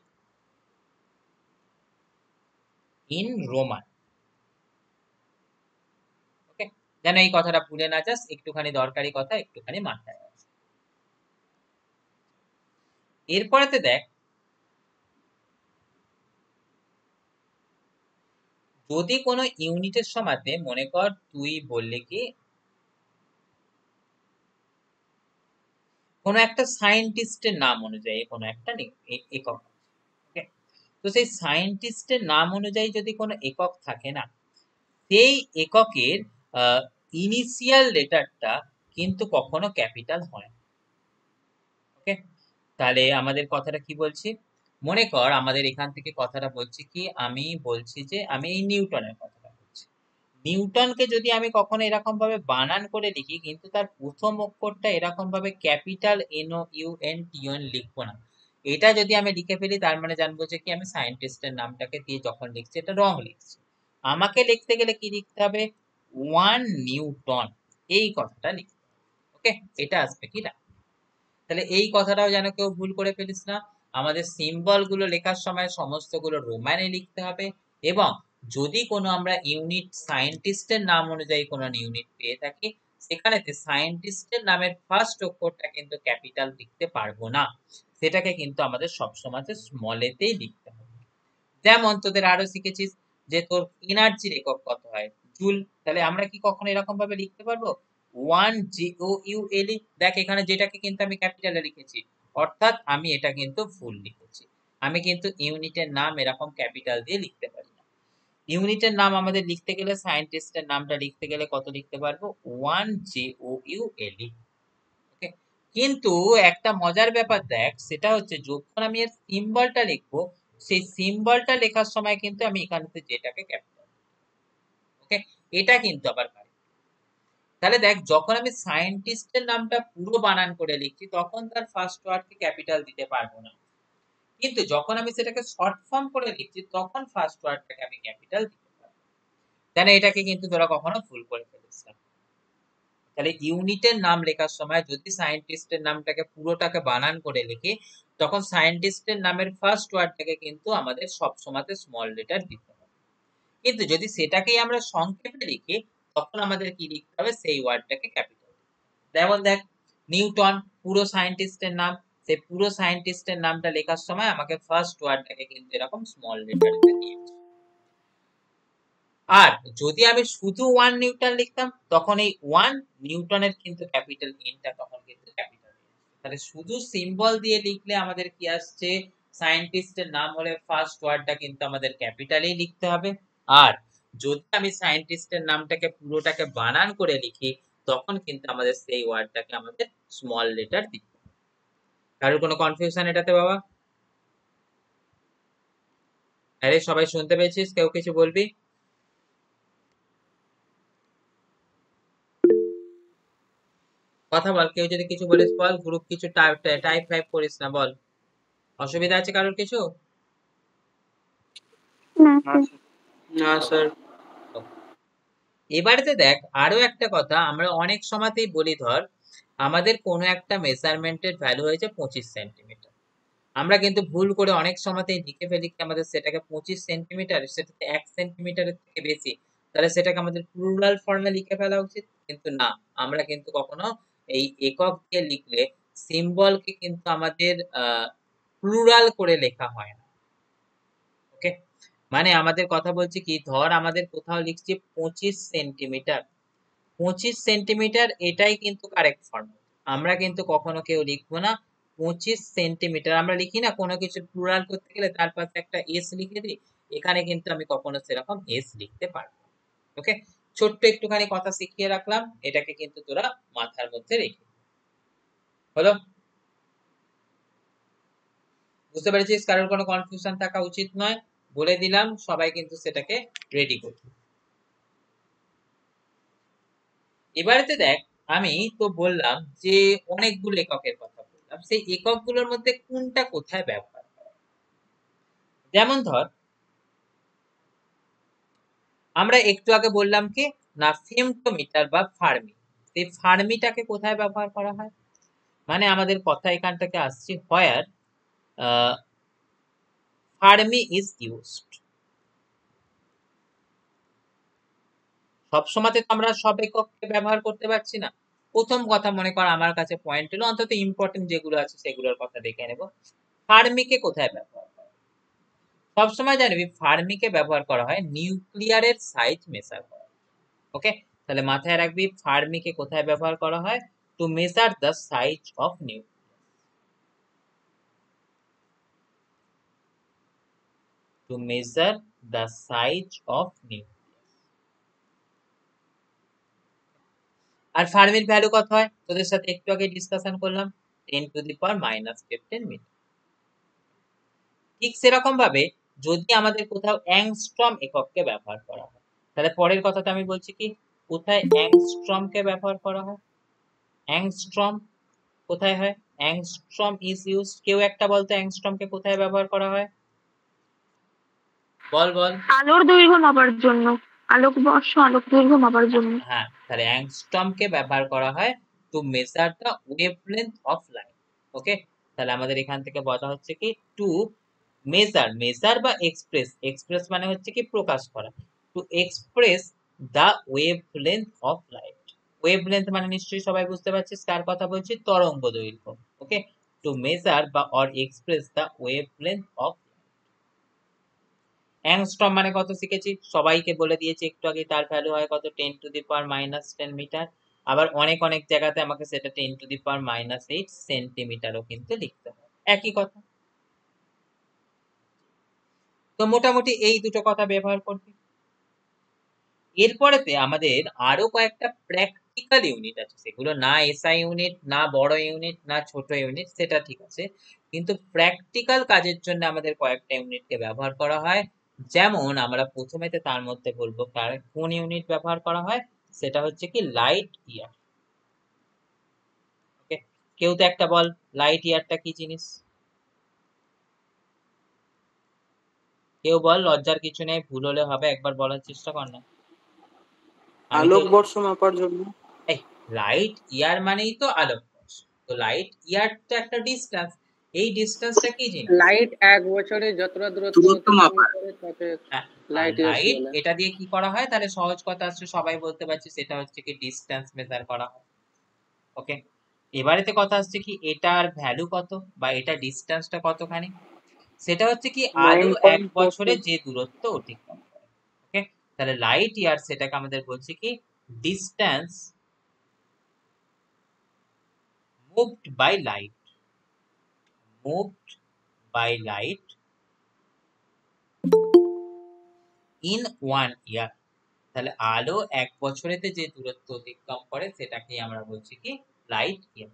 in roman. Okay, যেন এই কথাটা ভুলে না যাস, একটুখানি দরকারি কথা একটুখানি মাথায় রাখ। এরপরেতে দেখ, যদি কোনো ইউনিটের সময়তে মনে কর তুই বললি কি কোনো একটা সায়েন্টিস্টের নাম অনুযায়ী কোনো একটা একক, তো সেই সায়েন্টিস্টের নাম অনুযায়ী যদি কোনো একক থাকে না, সেই এককের ইনিশিয়াল লেটারটা কিন্তু কখনো ক্যাপিটাল হয়। ওকে, তাহলে আমাদের কথাটা কি বলছি, মনে কর আমাদের এখান থেকে কথাটা বলছি কি, আমি বলছি যে আমি এই নিউটনের কথাটা বলছি। নিউটনকে যদি আমি কখনো এরকম ভাবে বানান করে লিখি, কিন্তু তার প্রথম অক্ষরটা এরকম ভাবে ক্যাপিটাল NOUNTN লিখবো না। এটা যদি আমি লিখে ফেলি তার মানে জানবো যে কি আমি সায়েন্টিস্টের নামটাকে দিয়ে যখন লিখছি এটা রং লিখছি। আমাকে লিখতে গেলে কি লিখতে হবে, 1 নিউটন, এই কথাটা লিখতে হবে। ওকে, এটা আসবে কি না। তাহলে এই কথাটাও যেন কেউ ভুল করে ফেলিস না, আমাদের সিম্বল গুলো লেখার সময় সমস্তগুলো রোমানে লিখতে হবে। এবং যদি কোনো আমরা ইউনিট সায়েন্টিস্টের নাম অনুযায়ী কোনো ইউনিট পেয়ে থাকি, সেখানেতে সায়েন্টিস্টের নামের ফার্স্ট অক্ষরটা কিন্তু ক্যাপিটাল লিখতে পারবো না, সেটাকে কিন্তু আমাদের সবসময় স্মল এতেই লিখতে হবে। যেমন তোদের আরো শিখেছিস যে তোর এনার্জির একক কত হয়, জুল। তাহলে আমরা কি কখনো এরকম ভাবে লিখতে পারবো 1 JOULE? দেখ এখানে যেটাকে কিন্তু আমি ক্যাপিটালে লিখেছি, অর্থাৎ আমি এটা কিন্তু ভুল লিখেছি। আমি কিন্তু ইউনিটের নাম এরকম ক্যাপিটাল দিয়ে লিখতে পারি না। ইউনিটের নাম আমাদের লিখতে গেলে, সায়েন্টিস্টের নামটা লিখতে গেলে কত লিখতে পারবো, 1 JOULE। ওকে, কিন্তু একটা মজার ব্যাপার দেখ, সেটা হচ্ছে যখন আমি এর সিম্বলটা লিখবো, সেই সিম্বলটা লেখার সময় কিন্তু আমি এখানে যেটাকে ক্যাপিটাল, ওকে, এটা কিন্তু আবার পারি। তাহলে দেখ যখন আমি সায়েন্টিস্টের নামটা পুরো বানান করে লিখছি তখন তার ফার্স্ট ওয়ার্ডকে ক্যাপিটাল দিতে পারবো না, কিন্তু যখন আমি সেটাকে শর্ট ফর্ম করে লিখছি তখন ফার্স্ট ওয়ার্ডটাকে আমি ক্যাপিটাল দিতে পারবো। তাহলে এটাকে কিন্তু তোরা কখনো ভুল করে ফেলিস না। তাহলে ইউনিটের নাম লেখার সময় যদি সায়েন্টিস্টের নামটাকে পুরোটাকে বানান করে লিখি, তখন সায়েন্টিস্টের নামের ফার্স্ট ওয়ার্ডটাকে কিন্তু আমাদের সব সময়তে স্মল লেটার দিতে হবে। কিন্তু যদি সেটাকেই আমরা সংক্ষেপে লিখি তখন আমাদের কি লিখতে হবে, সেই ওয়ার্ডটাকে ক্যাপিটাল। যেমন দেখ নিউটন পুরো সায়েন্টিস্টের নাম, সেই পুরো সায়েন্টিস্টের নামটা লেখার সময় আমাকে ফার্স্ট ওয়ার্ডটাকে কিন্তু এরকম স্মল লেটারে দিয়েছি। আর যদি আমি শুধু 1 নিউটন লিখতাম তখন এই 1 নিউটনের কিন্তু ক্যাপিটাল এনটা তখন কিন্তু ক্যাপিটাল। তাহলে শুধু সিম্বল দিয়ে লিখলে আমাদের কি আসছে, সায়েন্টিস্টের নাম হলে ফার্স্ট ওয়ার্ডটা কিন্তু আমাদের ক্যাপিটালেই লিখতে হবে। আর যদি আমি সায়েন্টিস্টের নামটাকে পুরোটাকে বানান করে লিখি তখন কিন্তু আমাদের সেই ওয়ার্ডটাকে আমাদের স্মল লেটার দিতে হবে। কারোর কোনো কনফিউশন এটাতে বাবা? আরে সবাই শুনতে পেয়েছিস? কেউ কিছু বলবি? কথা বল, কেউ যদি কিছু বলিস বল, গ্রুপ কিছু টাইপ ফাইপ করিস না, বল। অসুবিধা আছে কারোর কিছু? না স্যার। না স্যার। এবারেতে দেখ আরো একটা কথা আমরা অনেক সময়তেই বলি, ধর আমাদের কোনো একটা মেজারমেন্টের ভ্যালু হয়েছে 25 সেন্টিমিটার। আমরা কিন্তু ভুল করে অনেক সময়তেই লিখে ফেলি কি আমাদের সেটাকে 25 সেন্টিমিটার, সেটাতে 1 সেন্টিমিটারের থেকে বেশি, তাহলে সেটাকে আমাদের প্লুরাল ফর্মে লিখে ফেলা উচিত, কিন্তু না, আমরা কিন্তু কখনো এই একক দিয়ে লিখলে সিম্বলকে কিন্তু আমাদের প্লুরাল করে লেখা হয় না। ওকে, মানে আমাদের কথা বলছি কি, ধর আমাদের কোথাও লিখছি 25 সেন্টিমিটার, 25 সেন্টিমিটার এটাই কিন্তু কারেক্ট ফর্ম। আমরা কিন্তু কখনো কেউ লিখবো না 25 সেন্টিমিটার, আমরা লিখি না কোনো কিছু প্লুরাল করতে গেলে তার পাশে একটা এস লিখে দিই, এখানে কিন্তু আমি কখনো সেরকম এস লিখতে পারবো। ওকে, ছোট্ট একটুখানি কথা শিখিয়ে রাখলাম, এটাকে কিন্তু তোরা মাথার মধ্যে রেখে হলো। বুঝতে পেরেছিস? কারোর কোনো কনফিউশন থাকা উচিত নয়, বলে দিলাম, সবাই কিন্তু সেটাকে রেডি করবে। এবারেতে দেখ, আমি তো বললাম যে অনেকগুলো এককের কথা বললাম, সেই এককগুলোর মধ্যে কোনটা কোথায় ব্যবহার করা, যেমন ধর আমরা একটু আগে বললাম কি না ফেমটোমিটার বা ফার্মি, এই ফার্মিটাকে কোথায় ব্যবহার করা হয়, মানে আমাদের কথা এখান থেকে আসছে হোয়ার ফার্মি ইজ ইউজড। সবসময়তে তো আমরা সব একককে ব্যবহার করতে পারছি না। প্রথম কথা মনে কর আমার কাছে পয়েন্ট হলো, অন্তত ইম্পর্টেন্ট যেগুলো আছে সেগুলোর কথা দেখে নেব। ফার্মিকে কোথায় ব্যবহার করা, সবসময় জানবি ফার্মিকে ব্যবহার করা হয় নিউক্লিয়ারের সাইজ মেজার করা। ওকে, তাহলে মাথায় রাখবি ফার্মিকে কোথায় ব্যবহার করা হয়, to measure the size of nucleus, to measure the size of nucleus. আর ফার্মির ভ্যালু কত হয় তোদের সাথে একটু আগে ডিসকাশন করলাম, 10⁻⁻15 মিটার। ঠিক সেরকম ভাবে যদি আমাদের কোথাও অ্যাংস্ট্রম একককে ব্যবহার করা হয়, তাহলে পরের কথাটা আমি বলছি কি, কোথায় অ্যাংস্ট্রমকে ব্যবহার করা হয়, অ্যাংস্ট্রম কোথায় হয়, অ্যাংস্ট্রম ইজ ইউজড। কেউ একটা বলতো অ্যাংস্ট্রমকে কোথায় ব্যবহার করা হয়, বল বল। আলোর দৈর্ঘ্য মাপার জন্য, আলোক বর্ষ আলোক দৈর্ঘ্য মাপার জন্য। হ্যাঁ, তাহলে অ্যাংস্ট্রমকে ব্যবহার করা হয় to measure the wavelength of light. Okay, তাহলে আমাদের এখান থেকে বলা হচ্ছে কি টু মেজার, মেজার বা এক্সপ্রেস, এক্সপ্রেস মানে হচ্ছে কি প্রকাশ করা, to express the wavelength of light. Wavelength মানে নিশ্চয়ই সবাই বুঝতে পারছিস কার কথা বলছি, তরঙ্গ দৈর্ঘ্য। ওকে, টু মেজার বা or express the wavelength of. Angstrom মানে কত শিখেছি, সবাইকে বলে দিয়েছি একটু আগে, তার ভ্যালু হয় কত, 10⁻⁻10 মিটার। আবার অনেক অনেক জায়গাতে আমাকে সেটা 10⁻⁸ সেন্টিমিটারও কিন্তু লিখতে হয়, একই কথা। তো মোটামুটি এই দুটো কথা ব্যবহার করবি। এরপরেতে আমাদের আরো কয়েকটা প্র্যাকটিক্যাল ইউনিট আছে, সেগুলো না এসআই ইউনিট, না বড় ইউনিট, না ছোট ইউনিট, সেটা ঠিক আছে, কিন্তু প্র্যাকটিক্যাল কাজের জন্য আমাদের কয়েকটা ইউনিটকে ব্যবহার করা হয়। যেমন আমরা প্রথমেতে তার মধ্যে বলবো কোন ইউনিট ব্যবহার করা হয়, সেটা হচ্ছে কি লাইট ইয়ার। ওকে, কেউ তো একটা বল লাইট ইয়ারটা কি জিনিস, কেউ বল, লজ্জার কিছু নেই, ভুল হলে হবে, একবার বলার চেষ্টা কর না। আলোক বর্ষ মাপার জন্য। এই লাইট ইয়ার মানেই তো আলোক বর্ষ, তো লাইট ইয়ার তো একটা ডিসটেন্স, এই ডিসটেন্সটা কি জিনিস, লাইট এক বছরে যতটা দূরত্ব করে তাকে লাইট লাইট এটা দিয়ে কি করা হয়, তাহলে সহজ কথা আসছে সবাই বলতে পারছি, সেটা হচ্ছে কি ডিসটেন্স মেজার করা হয়। ওকে, এবারেতে কথা আসছে কি এটার ভ্যালু কত বা এটা ডিসটেন্সটা কতখানি, সেটা হচ্ছে কি আলো এক বছরে যে দূরত্ব অতিক্রম করে। ওকে, তাহলে লাইট ইয়ার সেটাকে আমাদের বলছি কি distance moved by light, moved by light in 1 year. তাহলে আলো এক বছরেতে যে দূরত্ব অতিক্রম করে সেটাকে আমরা বলছি কি লাইট ইয়ার।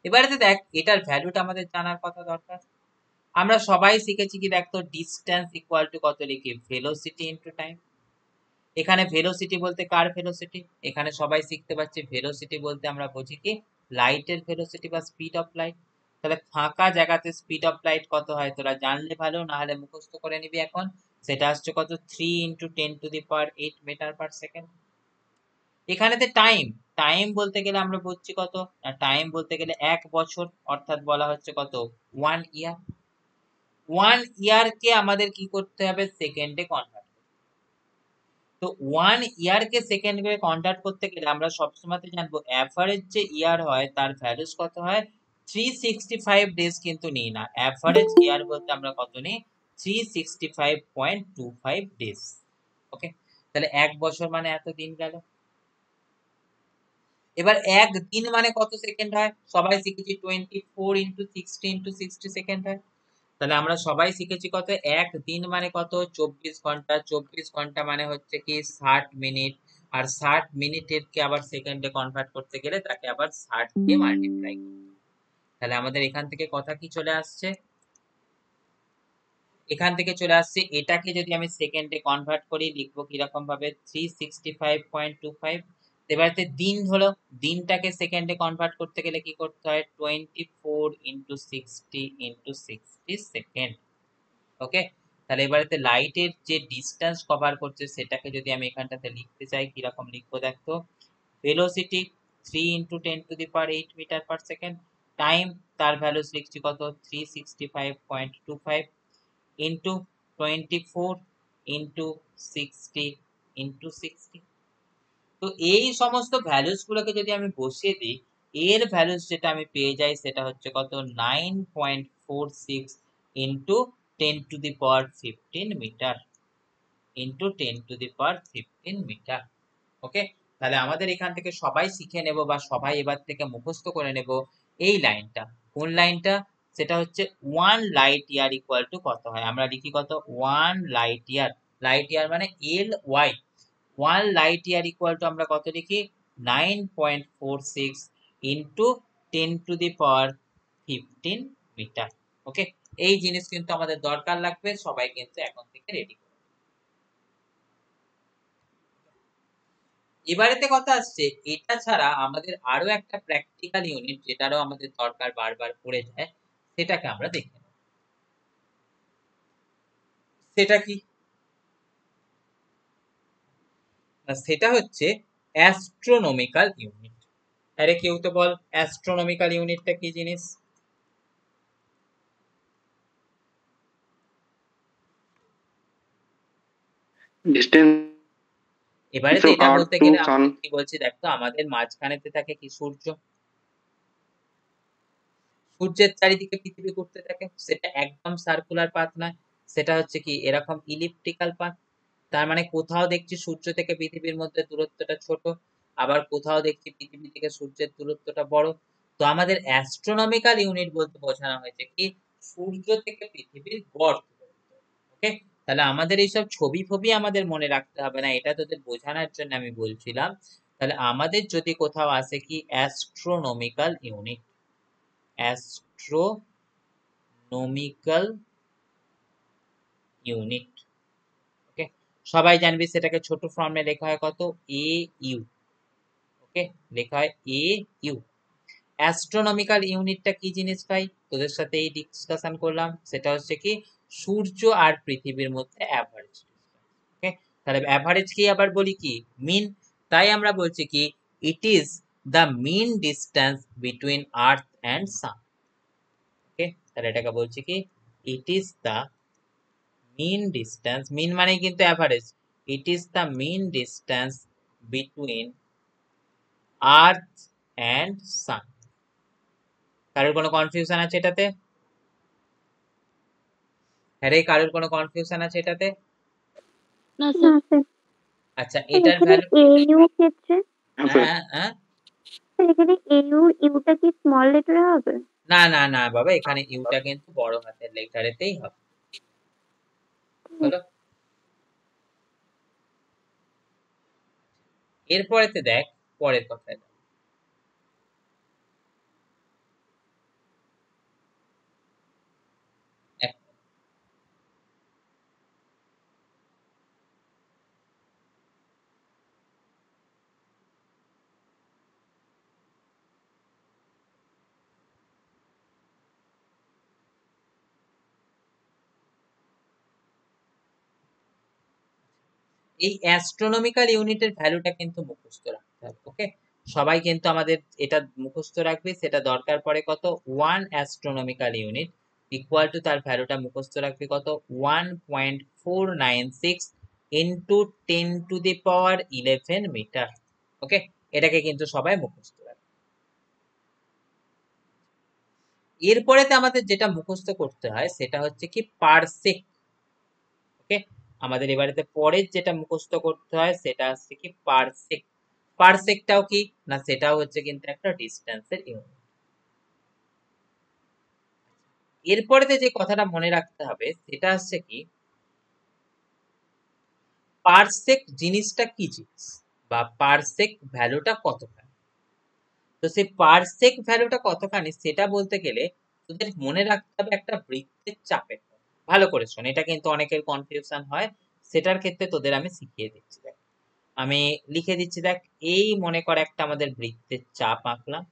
এবারে দেখ এটার ভ্যালুটা আমাদের জানার কথা দরকার। আমরা সবাই শিখেছি কি, দেখতো ডিসটেন্স ইকুয়াল টু কত লিখি, ভেলোসিটি ইনটু টাইম। এখানে ভেলোসিটি বলতে কার ভেলোসিটি, এখানে সবাই শিখতে পারছি ভেলোসিটি বলতে আমরা বুঝি কি লাইটের ভেলোসিটি বা স্পিড অফ লাইট। তাহলে ফাঁকা জায়গাতে স্পিড অফ লাইট কত হয় তোরা জানলে ভালো, না হলে মুখস্থ করে নিবি এখন, সেটা আসছে কত, 3 × 10⁸ মিটার পার সেকেন্ড। এখানেতে টাইম, টাইম বলতে গেলে আমরা বুঝছি কত, টাইম বলতে গেলে 1 বছর, অর্থাৎ বলা হচ্ছে কত 1 ইয়ার। 1 ইয়ারকে আমাদের কি করতে হবে, সেকেন্ডে কনভার্ট। তো 1 ইয়ারকে সেকেন্ডে কনভার্ট করতে গেলে আমরা সবসময় জানবো অ্যাভারেজ যে ইয়ার হয় তার ভ্যালুস কত হয়, 365 ডেজ কিন্তু নিই না, অ্যাভারেজ ইয়ার বলতে আমরা কত নিই, 365.25 ডেজ। ওকে, তাহলে 1 বছর মানে এত দিন গেল। এবার 1 দিন মানে কত সেকেন্ড হয়, সবাই শিখেছি 24 ইন্টু 60 ইন্টু 60 সেকেন্ড হয়। তাহলে আমরা সবাই শিখেছি কত, 1 দিন মানে কত, 24 ঘন্টা। 24 ঘন্টা মানে হচ্ছে কি 60 মিনিট, আর 60 মিনিটের কে আবার সেকেন্ডে কনভার্ট করতে গেলে তাকে আবার 60 দিয়ে মাল্টিপ্লাই করতে হবে। তাহলে আমাদের এখান থেকে কথা কি চলে আসছে, এখান থেকে চলে আসছে এটাকে যদি আমি সেকেন্ডে কনভার্ট করি লিখবো কিরকম ভাবে, 365.25। এবারে দিন হলো, দিনটাকে সেকেন্ডে কনভার্ট করতে গেলে কি করতে হয়, 24 ইন্টু 60 ইন্টু 60 সেকেন্ড। ওকে, তাহলে এবারেতে লাইটের যে ডিস্টেন্স কভার করছে সেটাকে যদি আমি এখানটাতে লিখতে চাই কিরকম লিখবো দেখো, velocity 3 into 10⁸ metre per second, time তার ভ্যালুস লিখছি কত 365.25 ইন্টু 24 ইন্টু 60 ইন্টু 60। তো এই সমস্ত ভ্যালুস গুলোকে যদি আমি বসিয়ে দিই, এর ভ্যালুস যেটা আমি পেয়ে যাই সেটা হচ্ছে কত 9.46 into 10⁻15 metre into 10⁻15 metre. Okay, তাহলে আমাদের এখান থেকে সবাই শিখে নেব বা সবাই এবার থেকে মুখস্থ করে নেব এই লাইনটা। কোন লাইনটা, সেটা হচ্ছে 1 লাইট ইয়ার ইকুয়াল টু কত হয়, আমরা লিখি কত 1 লাইট ইয়ার। লাইট ইয়ার মানে L Y, 1 light year equal to আমরা কত লিখি, 9.46 ইন্টু 10⁻15 মিটার। ওকে, এই জিনিস কিন্তু আমাদের দরকার লাগবে, সবাই কিন্তু এখন থেকে রেডি। এবারেতে কথা আসছে, এটা ছাড়া আমাদের আরো একটা প্র্যাকটিক্যাল ইউনিট যেটারও আমাদের দরকার বারবার পড়ে যায়, সেটাকে আমরা দেখে নেব। সেটা কি, সেটা হচ্ছে অ্যাস্ট্রোনমিক্যাল ইউনিট। আরে কেউ তো বল অ্যাস্ট্রোনমিক্যাল ইউনিটটা কি জিনিস। এবারে তো এটা বলতে গেলে আমরা কি বলছি দেখো, আমাদের মাঝখানেতে থাকে কি সূর্য, সূর্যের চারিদিকে পৃথিবী ঘুরতে থাকে, সেটা একদম সার্কুলার পাথ নয়, সেটা হচ্ছে কি এরকম ইলিপ্টিক্যাল পাথ। তার মানে কোথাও দেখছি সূর্য থেকে পৃথিবীর মধ্যে দূরত্বটা ছোট, আবার কোথাও দেখছি পৃথিবী থেকে সূর্যের দূরত্বটা বড়। তো আমাদের অ্যাস্ট্রোনমিক্যাল ইউনিট বলতে বোঝানো হয়েছে কি সূর্য থেকে পৃথিবীর গড় দূরত্ব। ওকে, তাহলে আমাদের এইসব ছবি ফবি আমাদের মনে রাখতে হবে না, এটা তোদের বোঝানোর জন্য আমি বলছিলাম। তাহলে আমাদের যদি কোথাও আসে কি অ্যাস্ট্রোনমিক্যাল ইউনিট, অ্যাস্ট্রোনমিক্যাল ইউনিট, ওকে, সবাই জানবি সেটাকে ছোট ফর্মে লেখা হয় কত, এ ইউ। ওকে, লেখা হয় এ ইউ। অ্যাস্ট্রোনমিক্যাল ইউনিটটা কি জিনিস ভাই, তোদের সাথে এই ডিসকাশন করলাম, সেটা হচ্ছে কি সূর্য আর পৃথিবীর মধ্যে অ্যাভারেজ। ওকে, তাহলে অ্যাভারেজ কি আবার বলি কি, মিন। তাই আমরা বলছি কি it is the mean distance between earth and sun. Okay, তাহলে এটাকে বলছি কি it is the mean distance, mean মানে কিন্তু average, it is the mean distance between earth and sun. কারোর কোনো কনফিউশন আছে এটাতে, আরে কারোর কোনো কনফিউশন আছে এটাতে? না স্যার, আচ্ছা, এটার ভ্যালু এইউ ক্ষেত্রে হ্যাঁ হ্যাঁ, এখানে ইউটা কি স্মল লেটারে হবে? না না না বাবা, এখানে ইউটা কিন্তু বড় হাতের লেটারেতেই হবে। হলো, এরপরেতে দেখ পরের কথায়। এই অ্যাস্ট্রোনমিক্যাল ইউনিটের ভ্যালুটা কিন্তু মুখস্থ রাখতে হবে। ওকে, সবাই কিন্তু আমাদের এটা মুখস্থ রাখবে, সেটা দরকার পড়ে কত 1 অ্যাস্ট্রোনমিক্যাল ইউনিট ইকুয়াল টু তার ভ্যালুটা মুখস্থ রাখবে কত 1.496 into 10 to the power 11 metre. Okay, এটাকে কিন্তু সবাই মুখস্থ রাখবে। এরপরেতে আমাদের যেটা মুখস্থ করতে হয় সেটা হচ্ছে কি পারসেক। ওকে, আমাদের এবারেতে পরের যেটা মুখস্থ করতে হয় সেটা হচ্ছে কি পারসেক। পারসেকটাও কি না, সেটাও হচ্ছে কিন্তু একটা ডিস্টেন্সের ইউনিট। এরপরেতে যে কথাটা মনে রাখতে হবে সেটা হচ্ছে কি পারসেক জিনিসটা কি জিনিস বা পারসেক ভ্যালুটা কতখানি। তো সেই পারসেক ভ্যালুটা কতখানি সেটা বলতে গেলে তোদের মনে রাখতে হবে একটা বৃত্তের চাপের কথা। ভালো করে শোন, এটা কিন্তু অনেকের কনফিউশন হয়, সেটার ক্ষেত্রে তোদের আমি শিখিয়ে দিচ্ছি। দেখ আমি লিখে দিচ্ছি, দেখ এই মনে কর একটা আমাদের বৃত্তের চাপ আঁকলাম,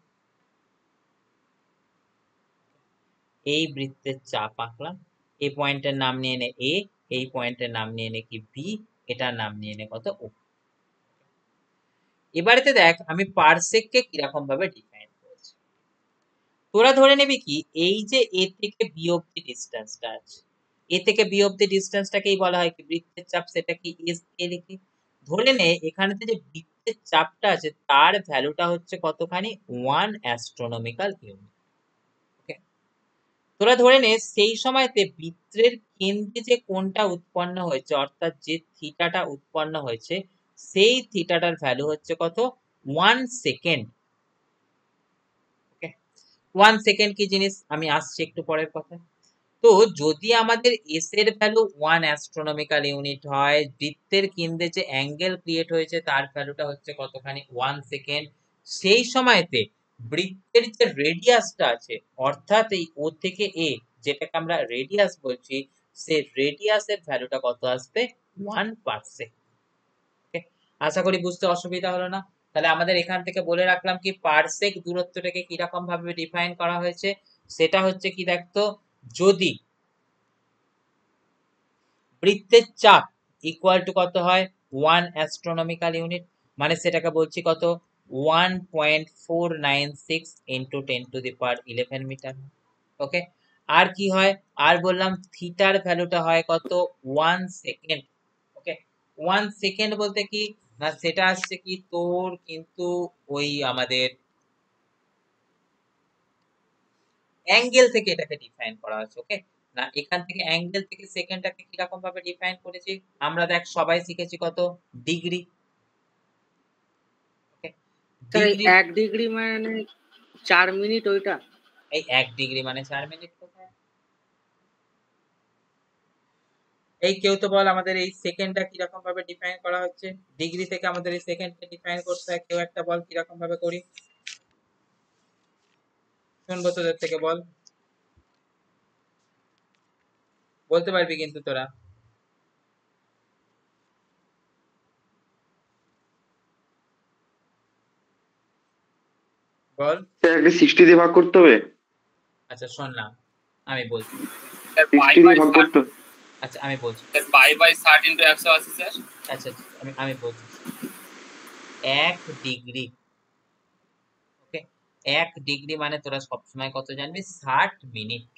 এই বৃত্তের চাপ আঁকলাম, এই পয়েন্টের নাম নিয়ে নে এ, এই পয়েন্টের নাম নিয়ে নে কি বি, এটার নাম নিয়ে নে কত ও। এবারেতে দেখ আমি পারসেককে কিরকম ভাবে ডিফাইন করেছি। তোরা ধরে নিবি কি এই যে এ থেকে বি অব্দি ডিস্টেন্সটা আছে, এ থেকে বি অব্দি ডিস্টেন্সটাকেই বলা হয় কি বৃত্তের চাপ, সেটা কি এস কে লিখি। ধরে নে এখানে যে বৃত্তের চাপটা আছে তার ভ্যালুটা হচ্ছে কতখানি 1 অ্যাস্ট্রোনমিক্যাল ইউনিট। ওকে, তোরা ধরে নে সেই সময়তে বৃত্তের কেন্দ্রে যে কোণটা উৎপন্ন হয়েছে অর্থাৎ যে থিটাটা উৎপন্ন হয়েছে সেই থিটাটার ভ্যালু হচ্ছে কত 1 সেকেন্ড। ওকে, 1 সেকেন্ড কি জিনিস আমি আসছি একটু পরের কথা। তো যদি আমাদের এস এর ভ্যালু 1 অ্যাস্ট্রোনমিক্যাল ইউনিট হয়, বৃত্তের কেন্দ্রে যে অ্যাঙ্গেল ক্রিয়েট হয়েছে তার ভ্যালুটা হচ্ছে কতখানি 1 সেকেন্ড, সেই সময়তে বৃত্তের যে রেডিয়াসটা আছে অর্থাৎ এই ও থেকে এ যেটাকে আমরা রেডিয়াস বলছি, সেই রেডিয়াসের ভ্যালুটা কত আসবে 1 পার সেকেন্ড। ওকে, আশা করি বুঝতে অসুবিধা হলো না। তাহলে আমাদের এখান থেকে বলে রাখলাম কি পারসেক দূরত্বটাকে কিরকম ভাবে ডিফাইন করা হয়েছে, সেটা হচ্ছে কি দেখতো যদি বৃত্তের চাপ ইকুয়াল টু কত হয় 1 অ্যাস্ট্রোনমিক্যাল ইউনিট, মানে সেটাকে বলছি কত 1.496 into 10 to the power 11 metre. Okay, আর কি হয়, আর বললাম থিটার ভ্যালুটা হয় কত 1 সেকেন্ড। ওকে, 1 সেকেন্ড বলতে কি না সেটা আসছে কি তোর কিন্তু ওই আমাদের অ্যাঙ্গেল থেকে এটাকে ডিফাইন করা হয়েছে। ওকে, না এখান থেকে অ্যাঙ্গেল থেকে সেকেন্ডটাকে কিরকম ভাবে ডিফাইন করেছি আমরা দেখ সবাই শিখেছি কত ডিগ্রি। ওকে, স্যার এই ডিগ্রি 1 ডিগ্রি মানে 4 মিনিট ওইটা? এই 1 ডিগ্রি মানে 4 মিনিট কোথায়? এই কেউ তো বল আমাদের এই সেকেন্ডটা কিরকম ভাবে ডিফাইন করা হচ্ছে, ডিগ্রি থেকে আমাদের এই সেকেন্ডকে ডিফাইন করতে হয়, কেউ একটা বল কিরকম ভাবে করি, শুনবো তোদের থেকে, বল বলতে পারবি কিন্তু তোরা, বল। একটা 60 দিয়ে ভাগ করতে হবে। আচ্ছা শোন না আমি বলছি, 60 দিয়ে ভাগ করতে হবে। আচ্ছা আমি বলছি, পাই বাই 60 ইন্টু 180 স্যার। আচ্ছা আমি বলছি 1 ডিগ্রি। ওকে, 1 ডিগ্রি মানে তোরা সবসময় কত জানবি 60 মিনিট।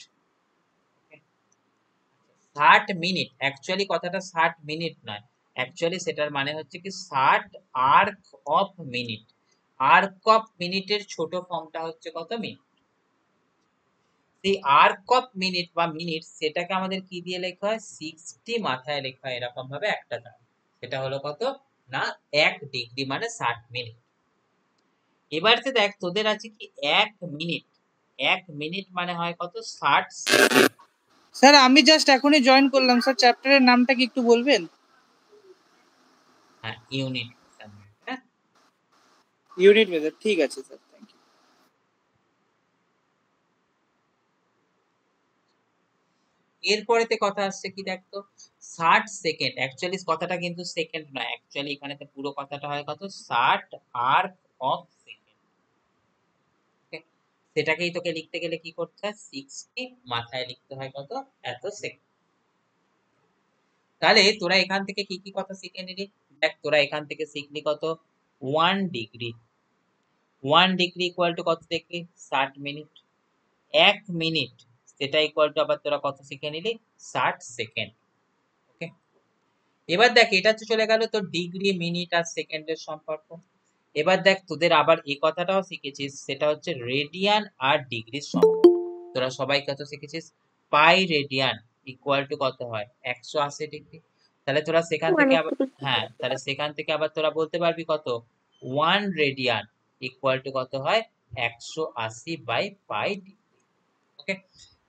60 মিনিট অ্যাকচুয়ালি কথাটা 60 মিনিট নয়, অ্যাকচুয়ালি সেটার মানে হচ্ছে কি 60 arc of minute. Arc of মিনিটের ছোট ফর্মটা হচ্ছে কত মিনিট। সেই আর্ক অফ মিনিট বা মিনিট সেটাকে আমাদের কি দিয়ে লেখা হয় 60 মাথায় লেখা হয় এরকম ভাবে একটা দাগ, সেটা হলো কত না 1 ডিগ্রি মানে 60 মিনিট। এবারে দেখ তোদের আছে কি 1 মিনিট, 1 মিনিট মানে হয় কত 60 সেকেন্ড। স্যার আমি জাস্ট এখনই জয়েন করলাম স্যার, চ্যাপ্টারের নামটা কি একটু বলবেন? হ্যাঁ ইউনিট, হ্যাঁ ইউনিট মেথড, ঠিক আছে স্যার, থ্যাংক ইউ। এরপরেতে কথা আসছে কি দেখতো 60 সেকেন্ড, অ্যাকচুয়ালি কথাটা কিন্তু সেকেন্ড নয়, অ্যাকচুয়ালি এখানেতে পুরো কথাটা হয় কত 60 আর্ক অফ সেকেন্ড। সেটাকেই তোকে লিখতে গেলে কি করতে হয় 60 মাথায় লিখতে হয় কত এত সেকেন্ড। তাহলে তোরা এখান থেকে কি কি কথা শিখে নিলি, দেখ তোরা এখান থেকে শিখলি কত 1 ডিগ্রি, 1 ডিগ্রি ইকুয়াল টু কত দেখলি 60 মিনিট। 1 মিনিট সেটা ইকুয়াল টু আবার তোরা কত শিখে নিলি 60 সেকেন্ড। ওকে, এবার দেখ এটা তো চলে গেল তোর ডিগ্রি মিনিট আর সেকেন্ডের সম্পর্ক। এবার দেখ তোদের আবার এই কথাটাও শিখেছিস, সেটা হচ্ছে রেডিয়ান আর ডিগ্রির সম্পর্ক। তোরা সবাই কত শিখেছিস, পাই রেডিয়ান ইকুয়াল টু কত হয় 180 ডিগ্রি। তাহলে তোরা সেখান থেকে আবার হ্যাঁ, তাহলে সেখান থেকে আবার তোরা বলতে পারবি কত 1 রেডিয়ান ইকুয়াল টু কত হয় 180 বাই পাই ডিগ্রি। ওকে,